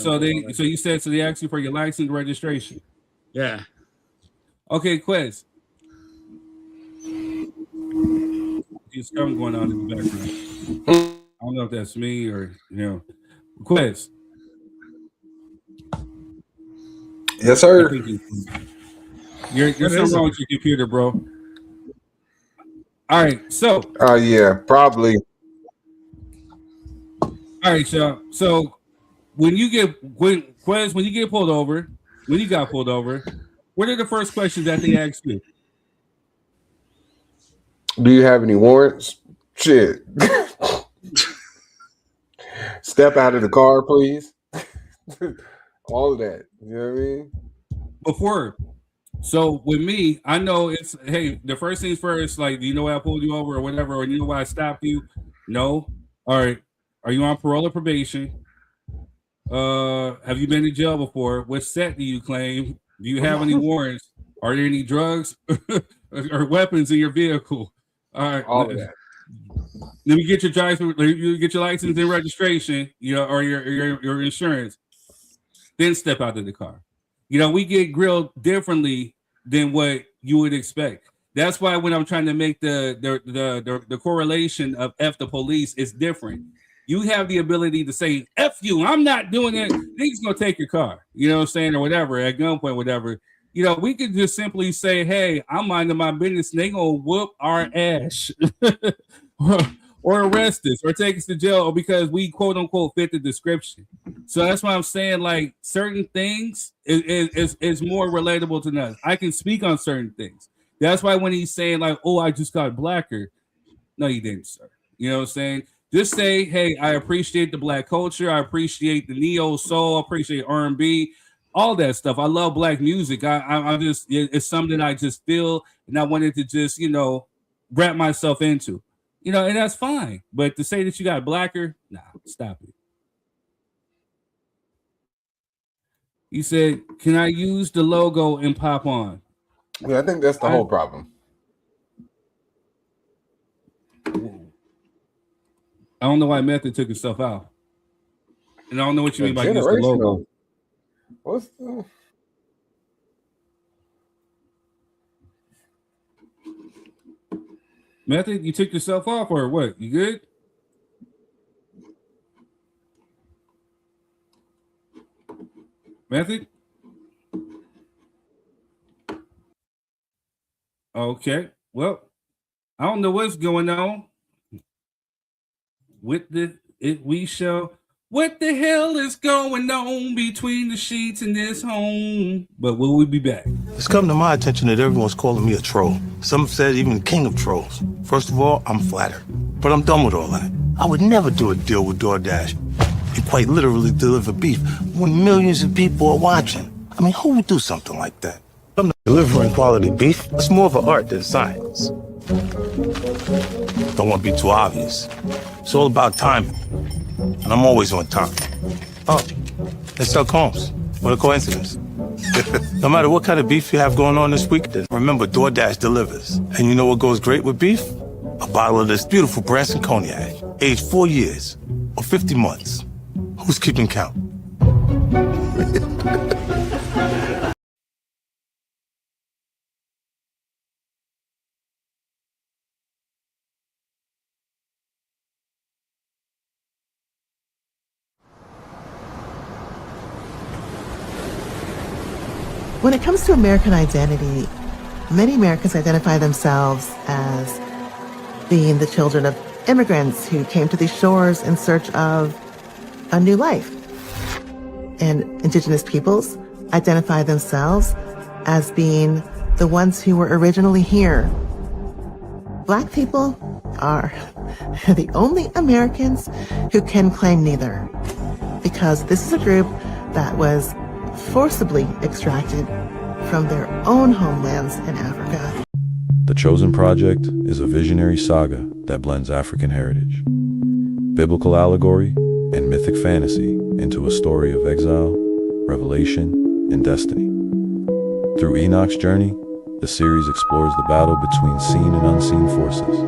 so you said they asked you for your license and registration. Yeah. Okay, Quez. There's something going on in the background. I don't know if that's me or Quez. Yes, sir. You're something wrong with your computer, bro. All right, so. Oh yeah, probably. All right, y'all. So when you get pulled over, when you got pulled over, what are the first questions that they ask you? Do you have any warrants? Shit. Step out of the car, please. All of that. You know what I mean? Before. So with me, I know it's, hey, the first things first, like, do you know why I pulled you over or whatever, or you know why I stopped you? No. All right. Are you on parole or probation? Have you been to jail before? What set do you claim? Do you have any warrants? Are there any drugs or weapons in your vehicle? All right. All of that. Let me get your driver's, you get your license and registration, or your insurance. Then step out of the car. We get grilled differently than what you would expect. That's why when I'm trying to make the correlation of F the police, it's different. You have the ability to say, F you, I'm not doing it. They're just going to take your car, you know what I'm saying, or whatever, at gunpoint, whatever. We could just simply say, hey, I'm minding my business. And they going to whoop our ass or arrest us or take us to jail because we, quote unquote, fit the description. So that's why I'm saying, like, certain things is more relatable to us. I can speak on certain things. That's why when he's saying, like, oh, I just got blacker. No, you didn't, sir. You know what I'm saying? Just say, hey, I appreciate the black culture. I appreciate the neo soul. I appreciate R&B, all that stuff. I love black music. I just, it's something I just feel, and I wanted to just, wrap myself into, and that's fine. But to say that you got blacker, nah, stop it. He said, can I use the logo and pop on? Yeah, I think that's the whole problem. I don't know why Method took himself out. And I don't know what you mean by use the logo. What's the... Method, you took yourself off or what? You good? Method? Okay. Well, I don't know what's going on with what the hell is going on between the sheets in this home? But will we be back? It's come to my attention that everyone's calling me a troll. Some said even the king of trolls. First of all, I'm flattered, but I'm done with all that. I would never do a deal with DoorDash and quite literally deliver beef when millions of people are watching. I mean, who would do something like that? I'm not delivering quality beef. It's more of an art than science. Don't want to be too obvious. It's all about timing, and I'm always on time. Oh, they sell Combs. What a coincidence. No matter what kind of beef you have going on this week, remember DoorDash delivers. And you know what goes great with beef? A bottle of this beautiful Branson cognac, aged 4 years or 50 months. Who's keeping count? When it comes to American identity, many Americans identify themselves as being the children of immigrants who came to these shores in search of a new life. And indigenous peoples identify themselves as being the ones who were originally here. Black people are the only Americans who can claim neither, because this is a group that was forcibly extracted from their own homelands in Africa. The Chosen Project is a visionary saga that blends African heritage, biblical allegory, and mythic fantasy into a story of exile, revelation, and destiny. Through Enoch's journey, the series explores the battle between seen and unseen forces,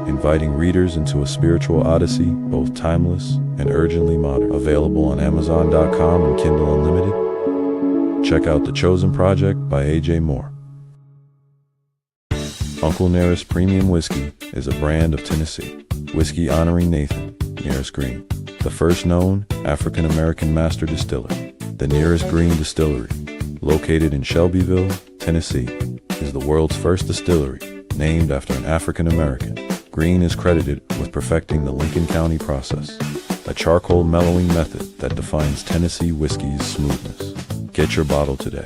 inviting readers into a spiritual odyssey, both timeless and urgently modern. Available on Amazon.com and Kindle Unlimited. Check out The Chosen Project by A.J. Moore. Uncle Nearest Premium Whiskey is a brand of Tennessee. Whiskey honoring Nathan, Nearest Green, the first known African-American master distiller. The Nearest Green Distillery, located in Shelbyville, Tennessee, is the world's first distillery named after an African-American. Green is credited with perfecting the Lincoln County process, a charcoal mellowing method that defines Tennessee whiskey's smoothness. Get your bottle today.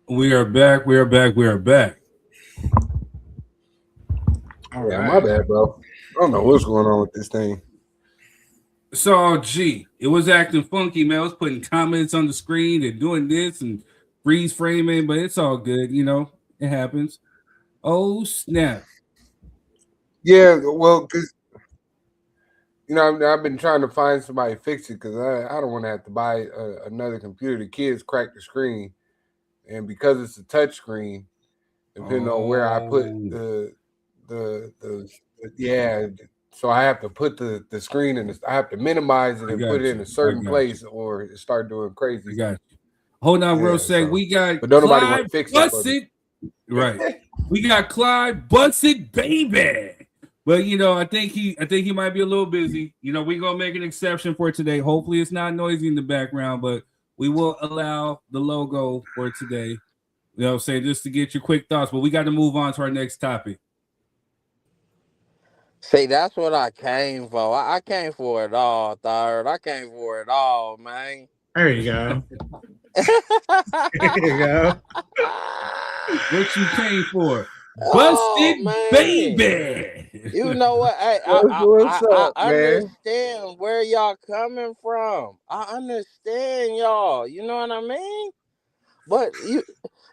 We are back. We are back. We are back. All right, my bad, bro. I don't know what's going on with this thing. So, it was acting funky, man. I was putting comments on the screen and doing this and freeze framing, but it's all good, it happens. Oh, snap. Yeah, well, because, I've been trying to find somebody to fix it because I don't want to have to buy another computer. The kids crack the screen, and because it's a touch screen, depending on where I put so I have to put the screen in. I have to minimize it and put it in a certain place, or it start doing crazy. I got you. Hold on, real sec. We got, but don't nobody want to fix it. Right. We got Clyde Busted, baby. But I think he might be a little busy. We're gonna make an exception for today. Hopefully, it's not noisy in the background, but we will allow the logo for today. You know what I'm saying? Just to get your quick thoughts. But we got to move on to our next topic. See, that's what I came for. I came for it all, Third. I came for it all, man. There you go. There you go. What you came for? Busted, baby. You know what? Hey, I understand where y'all coming from. I understand y'all. You know what I mean? But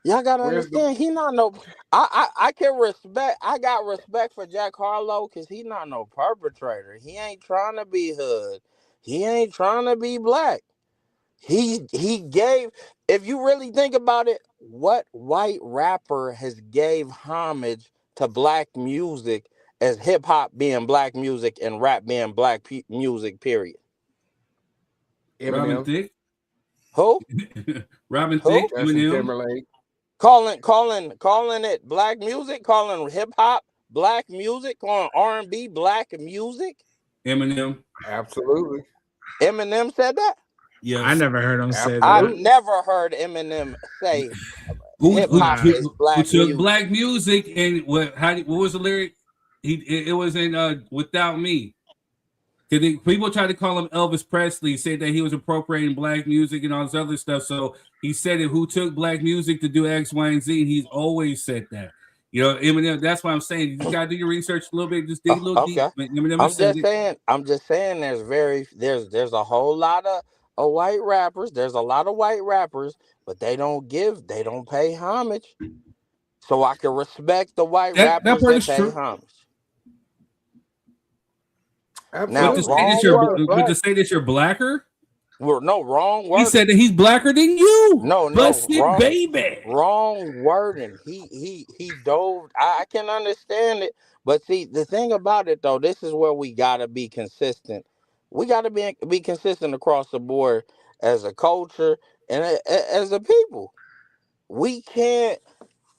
y'all gotta understand, he not no. I can respect. I got respect for Jack Harlow because he not no perpetrator. He ain't trying to be hood. He ain't trying to be black. He gave. If you really think about it, what white rapper has gave homage to black music as hip hop being black music and rap being black music? Period. Robin Thicke. Who? Robin Thicke. Timberlake. Calling it black music, calling hip hop black music, calling R&B black music. Eminem. Absolutely. Eminem said that? Yes. I never heard him say that. I've never heard Eminem say hip hop is black who took music. black music and what was the lyric? It was in Without Me. People tried to call him Elvis Presley, said that he was appropriating black music and all this other stuff. So he said it, who took black music to do X, Y, and Z, and he's always said that. Eminem, that's why I'm saying you just gotta do your research a little bit, just dig a little deep. I'm just saying there's a whole lot of white rappers. There's a lot of white rappers, but they don't pay homage. So I can respect the white rappers that pay homage. Now, to say that you're blacker? Well, no, wrong word. He said that he's blacker than you. No, Busted, wrong, baby. Wrong wording. He dove. I can understand it, but see, the thing about it though, this is where we gotta be consistent. We gotta be consistent across the board as a culture and as a people. We can't.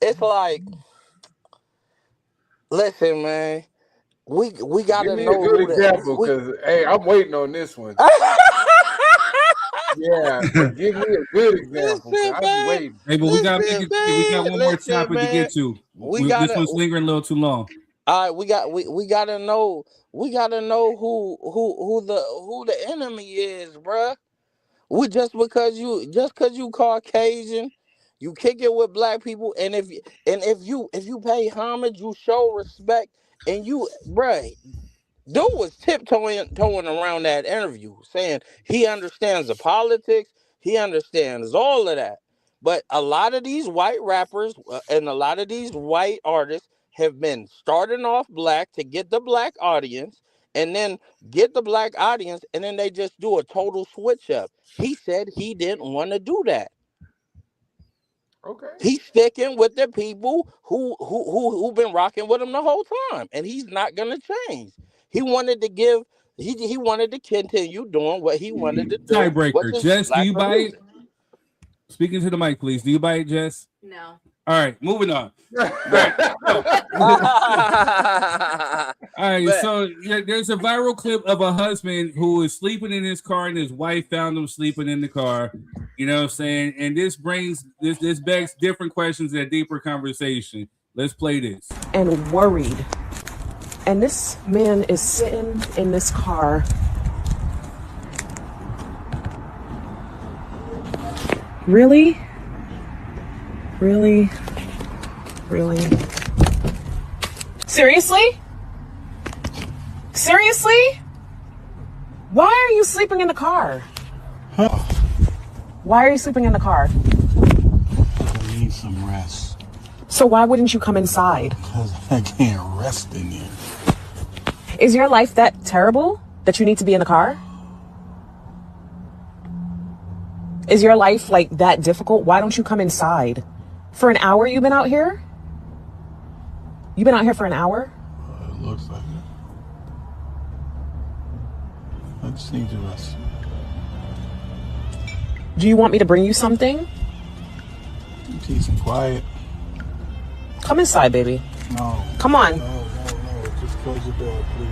It's like, listen, man. We gotta Give me know a good example because I'm waiting on this one. Yeah, but give me a good example. Listen, I'll be man. waiting. Hey, but we got Listen, we got one more listen, topic to man. get to. We This gotta. one's lingering a little too long. All right, we gotta know who the enemy is, bruh. We just because you Caucasian, you kick it with black people, and if you pay homage, you show respect, and you, bruh. Dude was tiptoeing around that interview, saying he understands the politics, he understands all of that. But a lot of these white rappers and a lot of these white artists have been starting off black to get the black audience, and then get the black audience, and then they just do a total switch up. He said he didn't want to do that. Okay. He's sticking with the people who been rocking with him the whole time, and he's not gonna change. He wanted to give. He wanted to continue doing what he wanted to do. Tiebreaker. Jess, do you buy it? Speaking to the mic, please. Do you buy it, Jess? No. All right, moving on. All right, so there's a viral clip of a husband who is sleeping in his car, and his wife found him sleeping in the car. You know what I'm saying? And this begs different questions and a deeper conversation. Let's play this. And worried. And this man is sitting in this car. Really? Really? Really? Seriously? Seriously? Why are you sleeping in the car? Huh? Why are you sleeping in the car? I need some rest. So why wouldn't you come inside? Because I can't rest in here. Is your life that terrible that you need to be in the car? Is your life like that difficult? Why don't you come inside? For an hour you've been out here? You've been out here for an hour? It looks like it. I just need to rest. Do you want me to bring you something? Peace and quiet. Come inside, baby. No. Come on. No. Just close the door, please.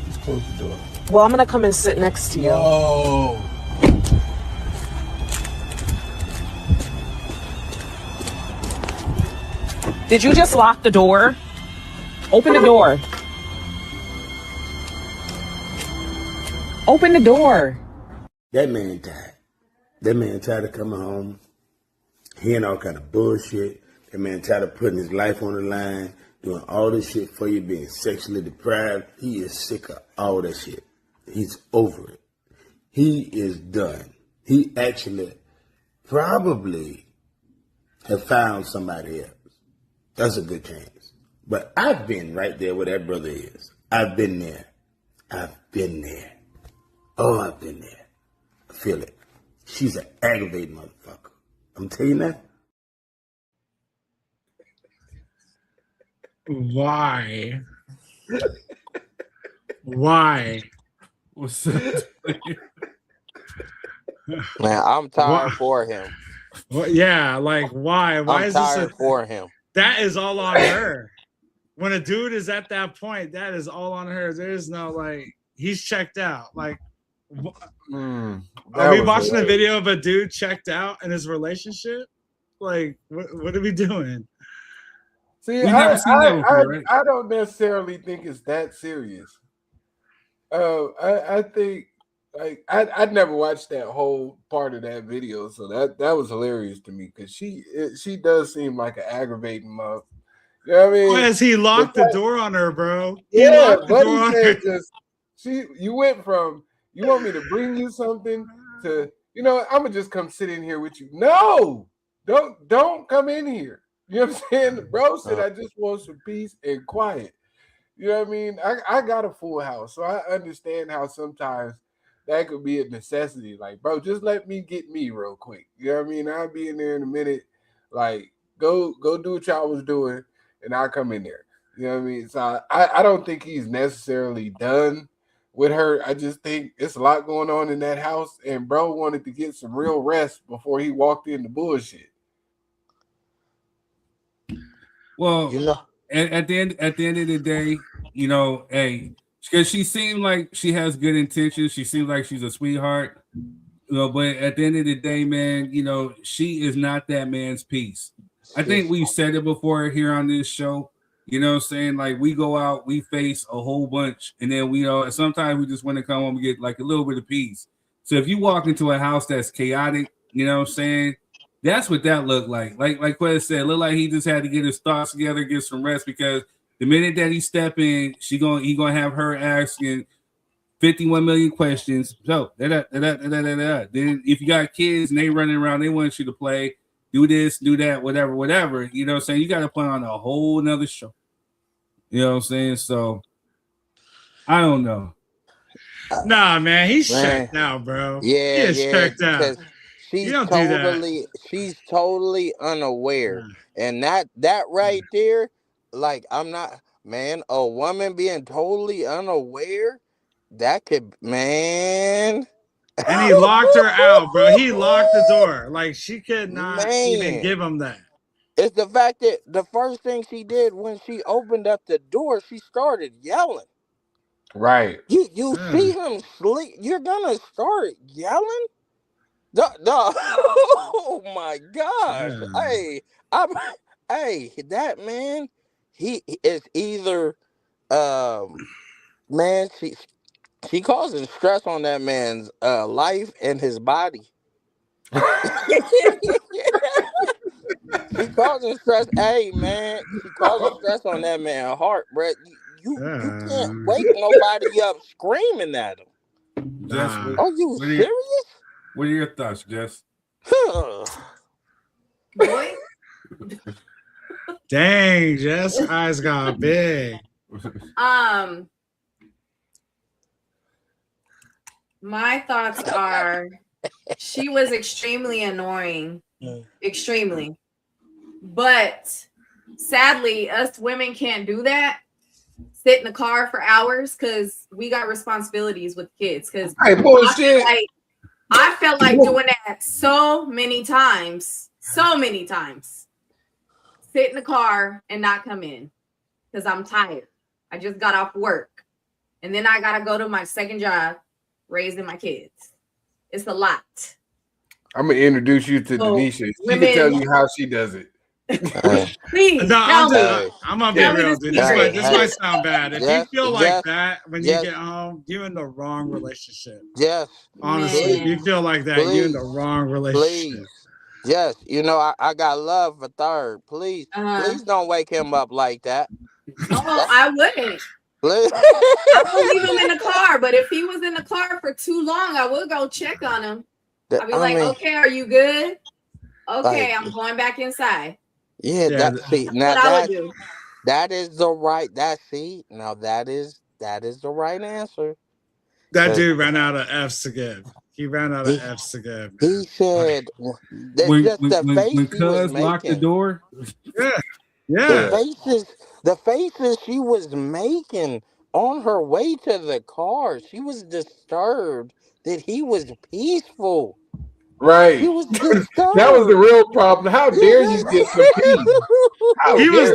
Just close the door. Well, I'm gonna come and sit next to you. No. Did you just lock the door? Open the door. Open the door. That man tired. That man tired of coming home, hearing all kind of bullshit. That man tired of putting his life on the line, doing all this shit for you, being sexually deprived. He is sick of all that shit. He's over it. He is done. He actually probably have found somebody else. That's a good chance. But I've been right there where that brother is. I've been there. I've been there. Oh, I've been there. I feel it. She's an aggravating motherfucker. I'm telling you that. Why? Why? What's up? Man, I'm tired for him. Well, yeah, like why? Why I'm is this tired for him? That is all on her. When a dude is at that point, that is all on her. There's no like he's checked out. Like, are we watching a video of a dude checked out in his relationship? Like, what are we doing? See, I don't necessarily think it's that serious. I think like I'd never watched that whole part of that video, so that was hilarious to me because she does seem like an aggravating mother. You know what I mean? Because he locked the door on her, bro. Yeah, but he said you went from you want me to bring you something to I'm gonna just come sit in here with you. No, don't come in here. You know what I'm saying? Bro said I just want some peace and quiet. You know what I mean? I got a full house, so I understand how sometimes that could be a necessity. Like, bro, just let me get me real quick. You know what I mean? I'll be in there in a minute. Like, go do what y'all was doing, and I'll come in there. You know what I mean? So I don't think he's necessarily done with her. I just think it's a lot going on in that house, and bro wanted to get some real rest before he walked into bullshit. Well, at the end of the day, hey, because she seemed like she has good intentions. She seems like she's a sweetheart. But at the end of the day, man, she is not that man's piece. I think we've said it before here on this show. You know what I'm saying? Like, we go out, we face a whole bunch, and then sometimes we just want to come home and get like a little bit of peace. So if you walk into a house that's chaotic, you know what I'm saying? That's what that looked like. Like Quez said, looked like he just had to get his thoughts together, get some rest, because the minute that he step in, he gonna have her asking 51 million questions. So then if you got kids and they running around, they want you to play, do this, do that, whatever. You know what I'm saying? You got to put on a whole nother show. You know what I'm saying? So I don't know. Nah, man, he's checked out, bro. Yeah, he is checked out. She's don't do that. she's totally unaware. And that right there, like, I'm not, man, a woman being totally unaware, that could, man. And he locked her out, bro. He locked the door. Like, she could not even give him that. It's the fact that the first thing she did when she opened up the door, she started yelling. Right. You see him sleep, you're gonna start yelling? Oh my gosh. Hey, that man, he is either man, she causing stress on that man's life and his body. She causing stress. Hey, man, she causing stress on that man's heart, bro. You can't wake nobody up screaming at him. Jess, Are you serious? What are your thoughts, Jess? Boy. Dang, Jess' eyes got big. My thoughts are, she was extremely annoying. Extremely. But sadly, us women can't do that. Sit in the car for hours because we got responsibilities with kids. Because I felt like doing that so many times. So many times. Sit in the car and not come in because I'm tired. I just got off work. And then I got to go to my second job, raising my kids. It's a lot. I'm going to introduce you to Denisha. She can tell you how she does it. Please, no, I'm gonna be real, dude. This might sound bad. If you feel like that when you get home, you're in the wrong relationship. Yes, honestly, if you feel like that, you're in the wrong relationship. Yes, I got love for Third. Please don't wake him up like that. No, I wouldn't. I would leave him in the car, but if he was in the car for too long, I would go check on him. I'd be okay, are you good? Okay, I'm going back inside. Yeah, that is the right. That is the right answer. That dude ran out of F's to give. He ran out of F's to give. He said, when Cuz locked the door. Yeah. The faces she was making on her way to the car. She was disturbed that he was peaceful. Right. He was disturbed. That was the real problem. How dare you get some peace? He was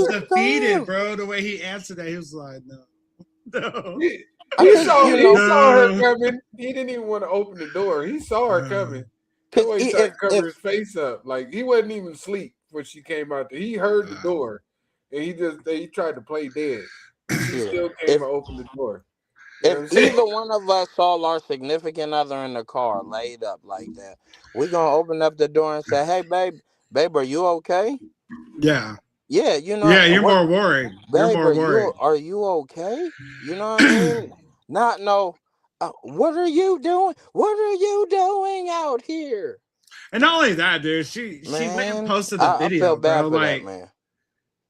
defeated, bro. The way he answered that, he was like, no. He saw her coming. He didn't even want to open the door. He saw her coming. That's why he tried to cover his face up. Like, he wasn't even asleep when she came out there. He heard the door, and he tried to play dead. He still came and opened the door. If either one of us saw our significant other in the car laid up like that, we're going to open up the door and say, hey, babe, are you okay? Yeah. Yeah, Yeah, you're more worried. Babe, you're more worried. Are you okay? You know what I mean? Not no, what are you doing? What are you doing out here? And not only that, dude, she went and posted the video, I feel bad bro. for Like, that, man.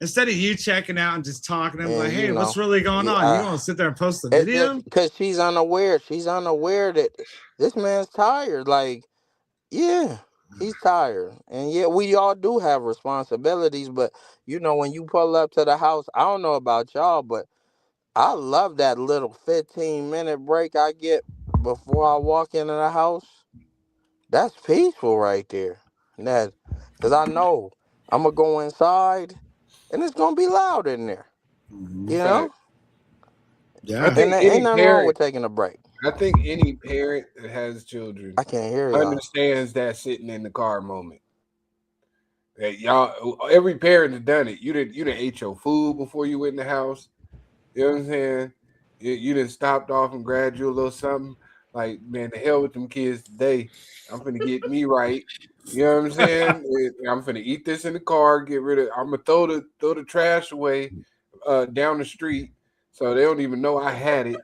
Instead of you checking out and just talking, I'm like, hey, what's really going on? You want to sit there and post the video? Because she's unaware. She's unaware that this man's tired. Like, yeah, he's tired. And yeah, we all do have responsibilities. But, when you pull up to the house, I don't know about y'all, but I love that little 15-minute break I get before I walk into the house. That's peaceful right there. Because I know I'm going to go inside. And it's gonna be loud in there, Yeah. And ain't nothing wrong with taking a break. I think any parent that has children, I can't hear y'all. understands that sitting in the car moment. That y'all, every parent has done it. You didn't ate your food before you went in the house. You know what I'm saying? You done stopped off and grabbed you a little something. Like, man, the hell with them kids today. I'm finna get me right. You know what I'm saying? I'm finna eat this in the car. Get rid of. I'm gonna throw the trash away down the street, so they don't even know I had it.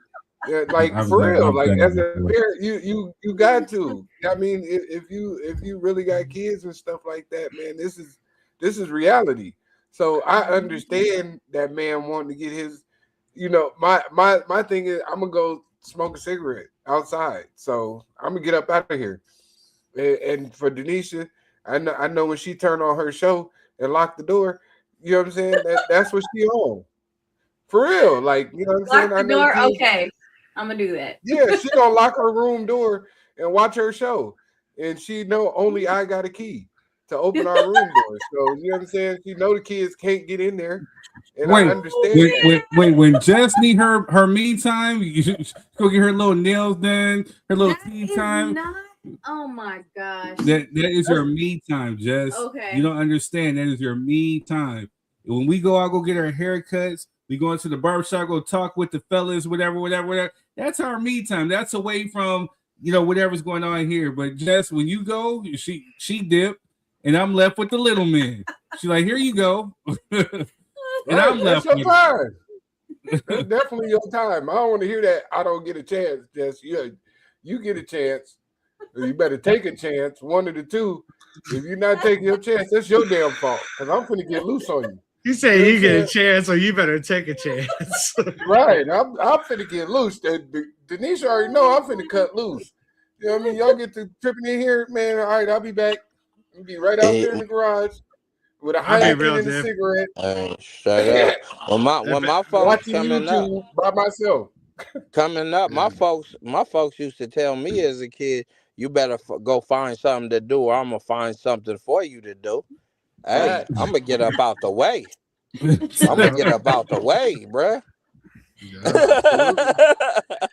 Yeah, like for real. Like as a parent, you got to. I mean, if you really got kids and stuff like that, man, this is reality. So I understand that man wanting to get his. You know, my thing is I'm gonna go smoke a cigarette outside. So I'm gonna get up out of here. And for Denisha, I know when she turned on her show and locked the door, you know what I'm saying? That's what she on. For real. Like, you know what I'm saying? Lock the door. Okay. I'm gonna do that. Yeah, she gonna lock her room door and watch her show. And she know only I got a key to open our room door. So you know what I'm saying? She know the kids can't get in there. And I understand. Wait, when Jess need her me time, you should go get her little nails done, her little tea time. Oh my gosh. That is your me time, Jess. Okay. You don't understand. That is your me time. When we go out, go get our haircuts. We go into the barbershop, go talk with the fellas, whatever. That's our me time. That's away from, whatever's going on here. But Jess, when you go, she dipped, and I'm left with the little man. She's like, here you go. And I'm left that's with your time. That's definitely your time. I don't want to hear that. I don't get a chance. Jess, you get a chance. You better take a chance. One of the two. If you're not taking your chance, that's your damn fault. Because I'm finna get loose on you. You say you get a chance, or you better take a chance. Right. I'm finna get loose. Denisha already know I'm finna cut loose. You know what I mean? Y'all get to tripping in here, man. All right, I'll be back. I'll be right out there in the garage with a Heineken and a cigarette. Hey, shut up. When my folks watching coming YouTube up by myself. Coming up, my folks used to tell me as a kid, you better go find something to do, or I'm gonna find something for you to do. Hey, I'm gonna get up out the way. I'm gonna get up out the way, bruh.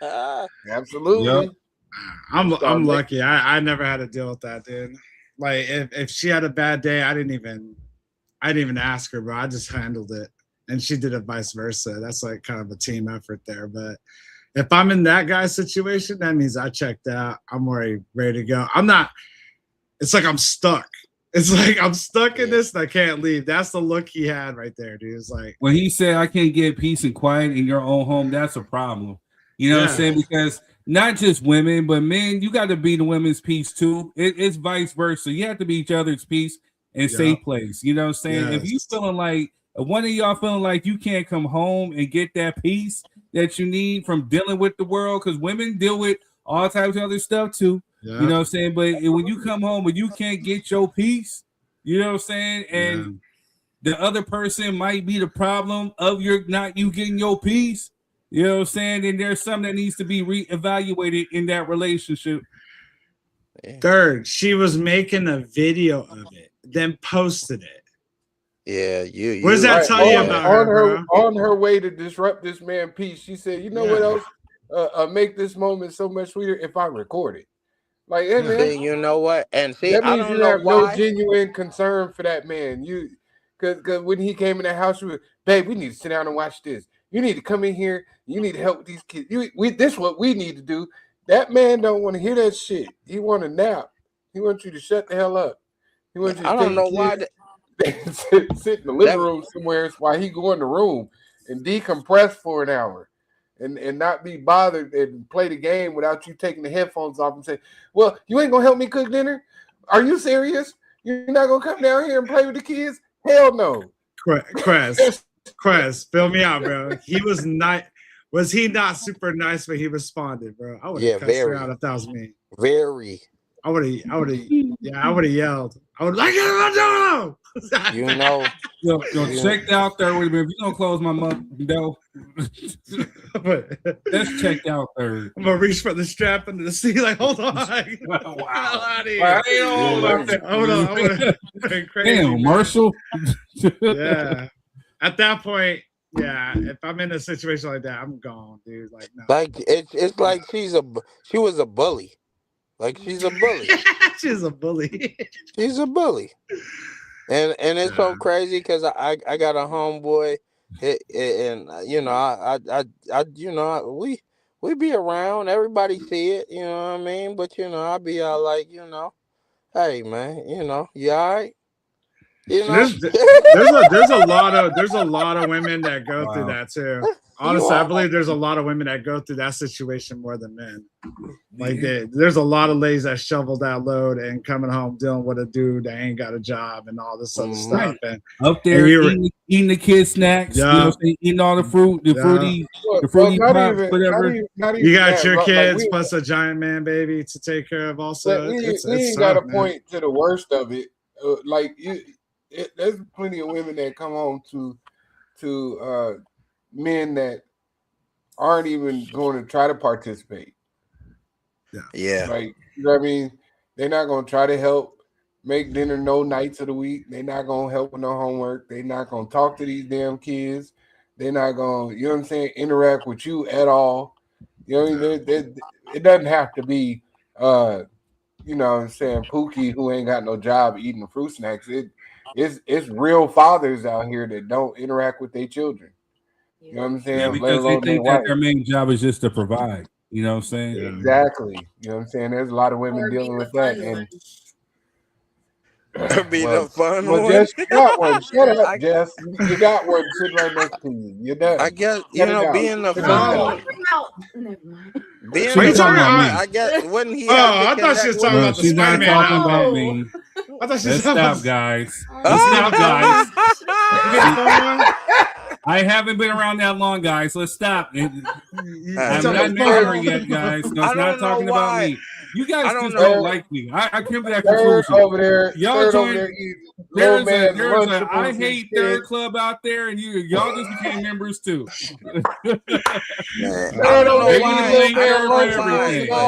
Yeah, absolutely. Yep. I'm lucky. I never had to deal with that, dude. Like if she had a bad day, I didn't even ask her, bro. I just handled it, and she did it vice versa. That's like kind of a team effort there. But if I'm in that guy's situation, that means I checked out. I'm already ready to go. I'm not. It's like I'm stuck. It's like I'm stuck in this and I can't leave. That's the look he had right there, dude. It's like when he said, I can't get peace and quiet in your own home, that's a problem. You know what I'm saying? Because not just women, but men, you got to be the women's peace too. It's vice versa. You have to be each other's peace and safe place. You know what I'm saying? If you feeling like one of y'all feeling like you can't come home and get that peace that you need from dealing with the world, because women deal with all types of other stuff too. You know what I'm saying? But when you come home and you can't get your peace, you know what I'm saying? And the other person might be the problem of you getting your peace. You know what I'm saying? And there's something that needs to be reevaluated in that relationship. Third, she was making a video of it, then posted it. Yeah, you. What does that tell you about her, on her way to disrupt this man's peace? She said, "You know what else make this moment so much sweeter if I record it." Like, hey, man, see, you know what? And see, that I means don't you know have why. no genuine concern for that man. Because when he came in the house, you were, babe, we need to sit down and watch this. You need to come in here. You need to help with these kids. This is what we need to do. That man don't want to hear that shit. He want to nap. He wants you to shut the hell up. He wants you to I don't know why. Sit in the living room somewhere while he go in the room and decompress for an hour. And not be bothered and play the game without you taking the headphones off and say, well, you ain't gonna help me cook dinner? Are you serious? You're not gonna come down here and play with the kids? Hell no. Quest, fill me out, bro. He was not. Was he not super nice when he responded, bro? I would have cussed her out if that was me. Very. I would have yelled. I would like, no. You know, checked out there with me. If you don't close my mouth, no. That's checked out there. I'm gonna reach for the strap into the seat. Like, hold on. Wow. Hold on. Damn, Marshall. Yeah. At that point, Yeah, if I'm in a situation like that, I'm gone, dude. Like, no. Like it's like she was a bully. Like she's a bully. She's a bully. She's a bully. And it's so crazy because I got a homeboy, and we be around. Everybody see it, you know what I mean. But I be all like, hey man, you all right? There's a lot of women that go through that too. Honestly, I believe there's a lot of women that go through that situation more than men. Like there's a lot of ladies that shovel that load and coming home dealing with a dude that ain't got a job and all this other stuff. And up there eating the kids' snacks, eating all the fruit, the fruity pops, whatever. You got your kids plus a giant man baby to take care of. Also, we ain't got to point to the worst of it. There's plenty of women that come home to men that aren't even going to try to participate. Yeah. Like, you know what I mean? They're not going to try to help make dinner no nights of the week. They're not going to help with no homework. They're not going to talk to these damn kids. They're not going to, you know what I'm saying, interact with you at all. You know what I mean? It doesn't have to be, you know what I'm saying, Pookie who ain't got no job eating the fruit snacks. It's real fathers out here that don't interact with their children. You know what I'm saying? Yeah, because they think that their main job is just to provide. You know what I'm saying? Exactly. You know what I'm saying? There's a lot of women dealing with that. And be the fun one. Jess, you got one. Shut up, Jess. You got one sitting right next to you. You're done. I guess being the fun. Being the fun. I guess wasn't he? I thought she was talking about the She's not Spider-Man talking album. about me. I thought she Let's was talking stop, guys. Let's stop, guys. I haven't been around that long, guys. Let's stop. I'm not married yet, guys. No, it's not talking about me. You guys just don't like me. I came to that conclusion. Over there, y'all joined. There's a I hate third kids. club out there, and y'all just became members too. Oh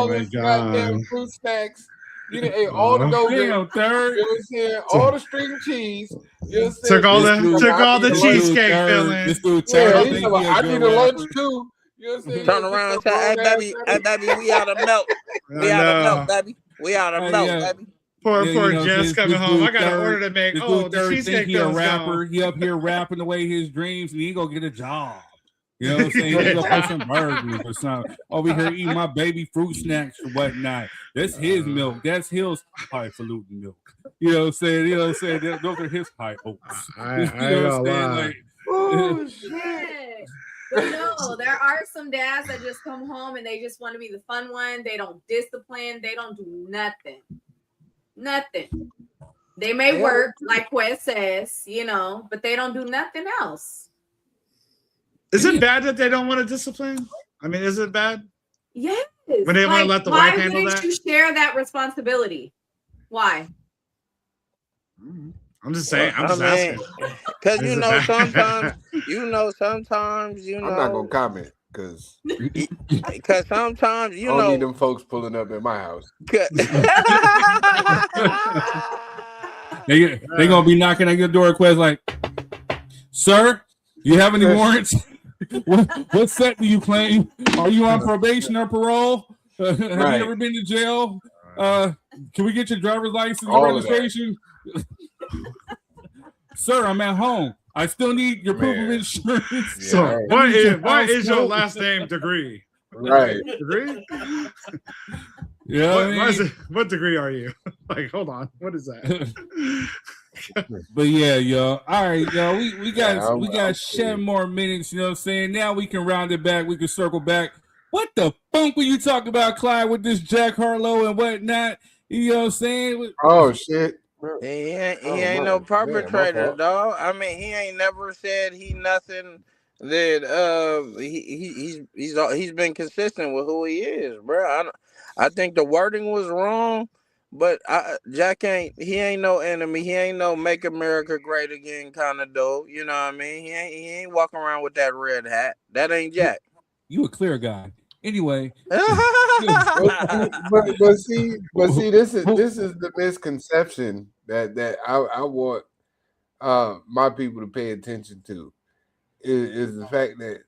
my God! Fruit snacks. You ate all the donuts. You know what I'm saying? All the string cheese. You know what I'm saying? Took all the cheesecake filling. This dude, I need a lunch too. You know what I'm saying? Turn around and say, hey baby, we out of milk. We out of milk, baby. We out of milk, baby. Poor Jess coming home. I got an order to make. The cheesecake he a rapper. He up here rapping away his dreams, and he gonna get a job. You know what I'm saying? He's gonna put some burgers or something. Over here eating my baby fruit snacks or whatnot. That's his milk. That's his highfalutin milk. You know what I'm saying? You know what I'm saying? Those are his high hopes. You know what I'm saying? Oh shit. But no, there are some dads that just come home and they just want to be the fun one. They don't discipline. They don't do nothing. Nothing. They may work, like Quest says, but they don't do nothing else. Is it bad that they don't want to discipline? I mean, is it bad? Yes. When they want to let the wife handle that? Why wouldn't you share that responsibility? Why? I'm just saying. I'm just asking. Because sometimes, I'm not gonna comment because sometimes I don't need them folks pulling up at my house. They gonna be knocking on your door, Quest, like, sir, you have any warrants? What set do you claim? Are you on probation or parole? Have you ever been to jail? Can we get your driver's license and registration? Sir, I'm at home. I still need your proof of insurance. So, what is your last name degree? Right. Degree? Yeah. What degree are you? Like, hold on. What is that? But yeah, yo. All right, yo. We got 7 more minutes, you know what I'm saying? Now we can round it back. We can circle back. What the funk were you talking about, Clyde, with this Jack Harlow and whatnot? You know what I'm saying? Oh shit. He ain't no perpetrator, dog. I mean, he ain't never said he nothing that he's been consistent with who he is, bro. I think the wording was wrong, but Jack ain't no enemy. He ain't no make America great again kind of dude. You know what I mean? He ain't walking around with that red hat. That ain't Jack. You a clear guy. Anyway, but see, this is the misconception that I want my people to pay attention to. is the fact that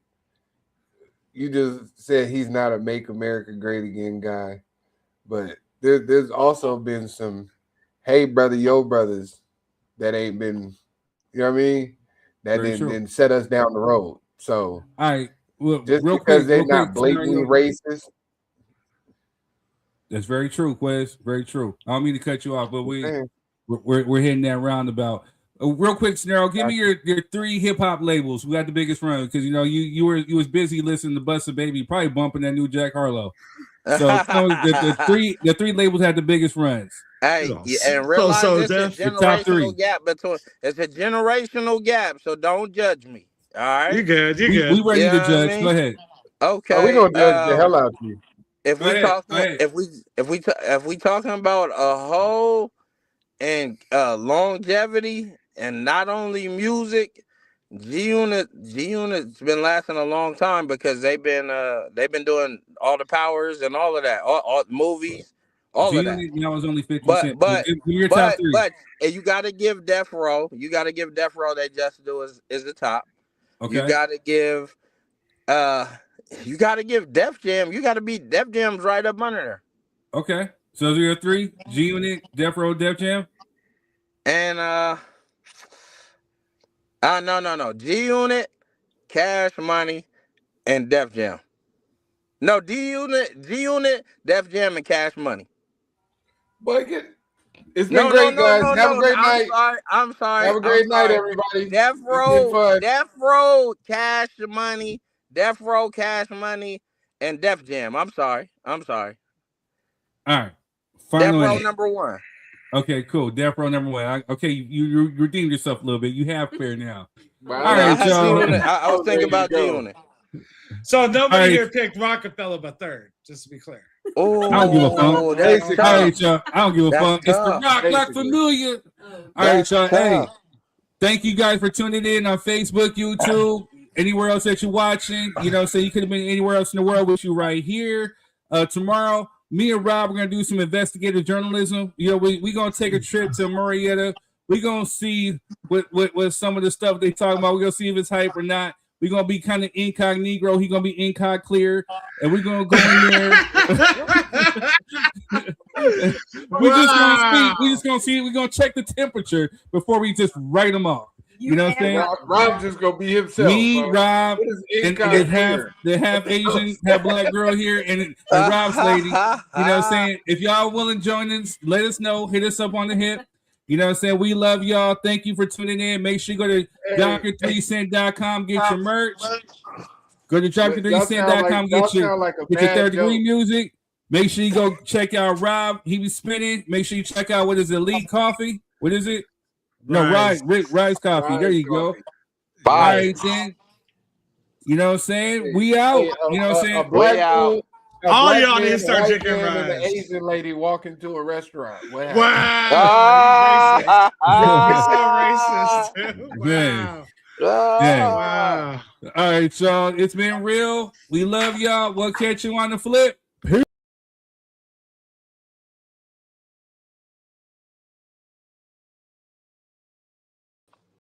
you just said he's not a Make America Great Again guy, but there's also been some hey brother, yo brothers that ain't been, you know what I mean? That didn't set us down the road. So all right, well, just real because quick, they're not blatantly racist. That's very true, Quez. Very true. I don't mean to cut you off, but we're hitting that roundabout. Real quick, Scenario, give me your 3 hip hop labels who got the biggest run, because you know you was busy listening to Busta Baby, probably bumping that new Jack Harlow. So the three labels had the biggest runs. Hey, and realize it's a generational gap between. It's a generational gap, so don't judge me. All right, you good. We ready to judge. Go ahead. Okay, we gonna judge the hell out of you. If we talking about a whole and longevity and not only music, G-Unit's been lasting a long time because they've been doing all the powers and all of that, all movies, all of that. G-Unit, was only 50 But give me your top 3. But you got to give Death Row. You got to give Death Row that Just Do is the top. Okay. You got to give Def Jam. You got to beat Def Jam's right up under there. Okay, so those are your 3: G-Unit, Death Row, Def Jam, and no, G-Unit, Cash Money, and Def Jam. No, G-Unit, Def Jam, and Cash Money. But it's been great, guys. Have a great night. I'm sorry. Have a great night, everybody. Death Row, Cash Money, Death Row, Cash Money, and Def Jam. I'm sorry. All right. Death Row number 1. Okay, cool. Death Row number 1. Okay, you redeemed yourself a little bit. You have fair now. All right, I was thinking about G-Unit. So nobody here picked Rockefeller but third, just to be clear. Oh, I don't give a fuck. All right, y'all. I don't give a fuck. It's the Rock Familiar. All right, y'all. Hey, thank you guys for tuning in on Facebook, YouTube, anywhere else that you're watching. You know, so you could have been anywhere else in the world with you right here. Tomorrow, me and Rob are gonna do some investigative journalism. You know, we're gonna take a trip to Marietta. We're gonna see what some of the stuff they talking about. We're gonna see if it's hype or not. We're gonna be kind of incognito. He's gonna be incog clear, and we're gonna go in there. We're just gonna speak. We're just gonna see. We're gonna check the temperature before we just write them off. You know what I'm saying? Rob's just gonna be himself. Me, Rob, and they have Asian, have black girl here, and Rob's lady. You know what I'm saying? If y'all willing to join us, let us know. Hit us up on the hip. You know what I'm saying? We love y'all. Thank you for tuning in. Make sure you go to Dr3cent.com, get your merch. Go to Dr3cent.com, get your third degree music. Make sure you go check out Rob. He be spinning. Make sure you check out what is Elite Coffee. What is it? Rise Coffee. There you go. Bye. All right, then. You know what I'm saying? We out. You know what I'm saying? We out. All y'all need to start drinking Rise. Rise. An Asian lady walk into a restaurant. What happened? Wow. You're so racist. Man. Wow. All right, y'all. It's been real. We love y'all. We'll catch you on the flip.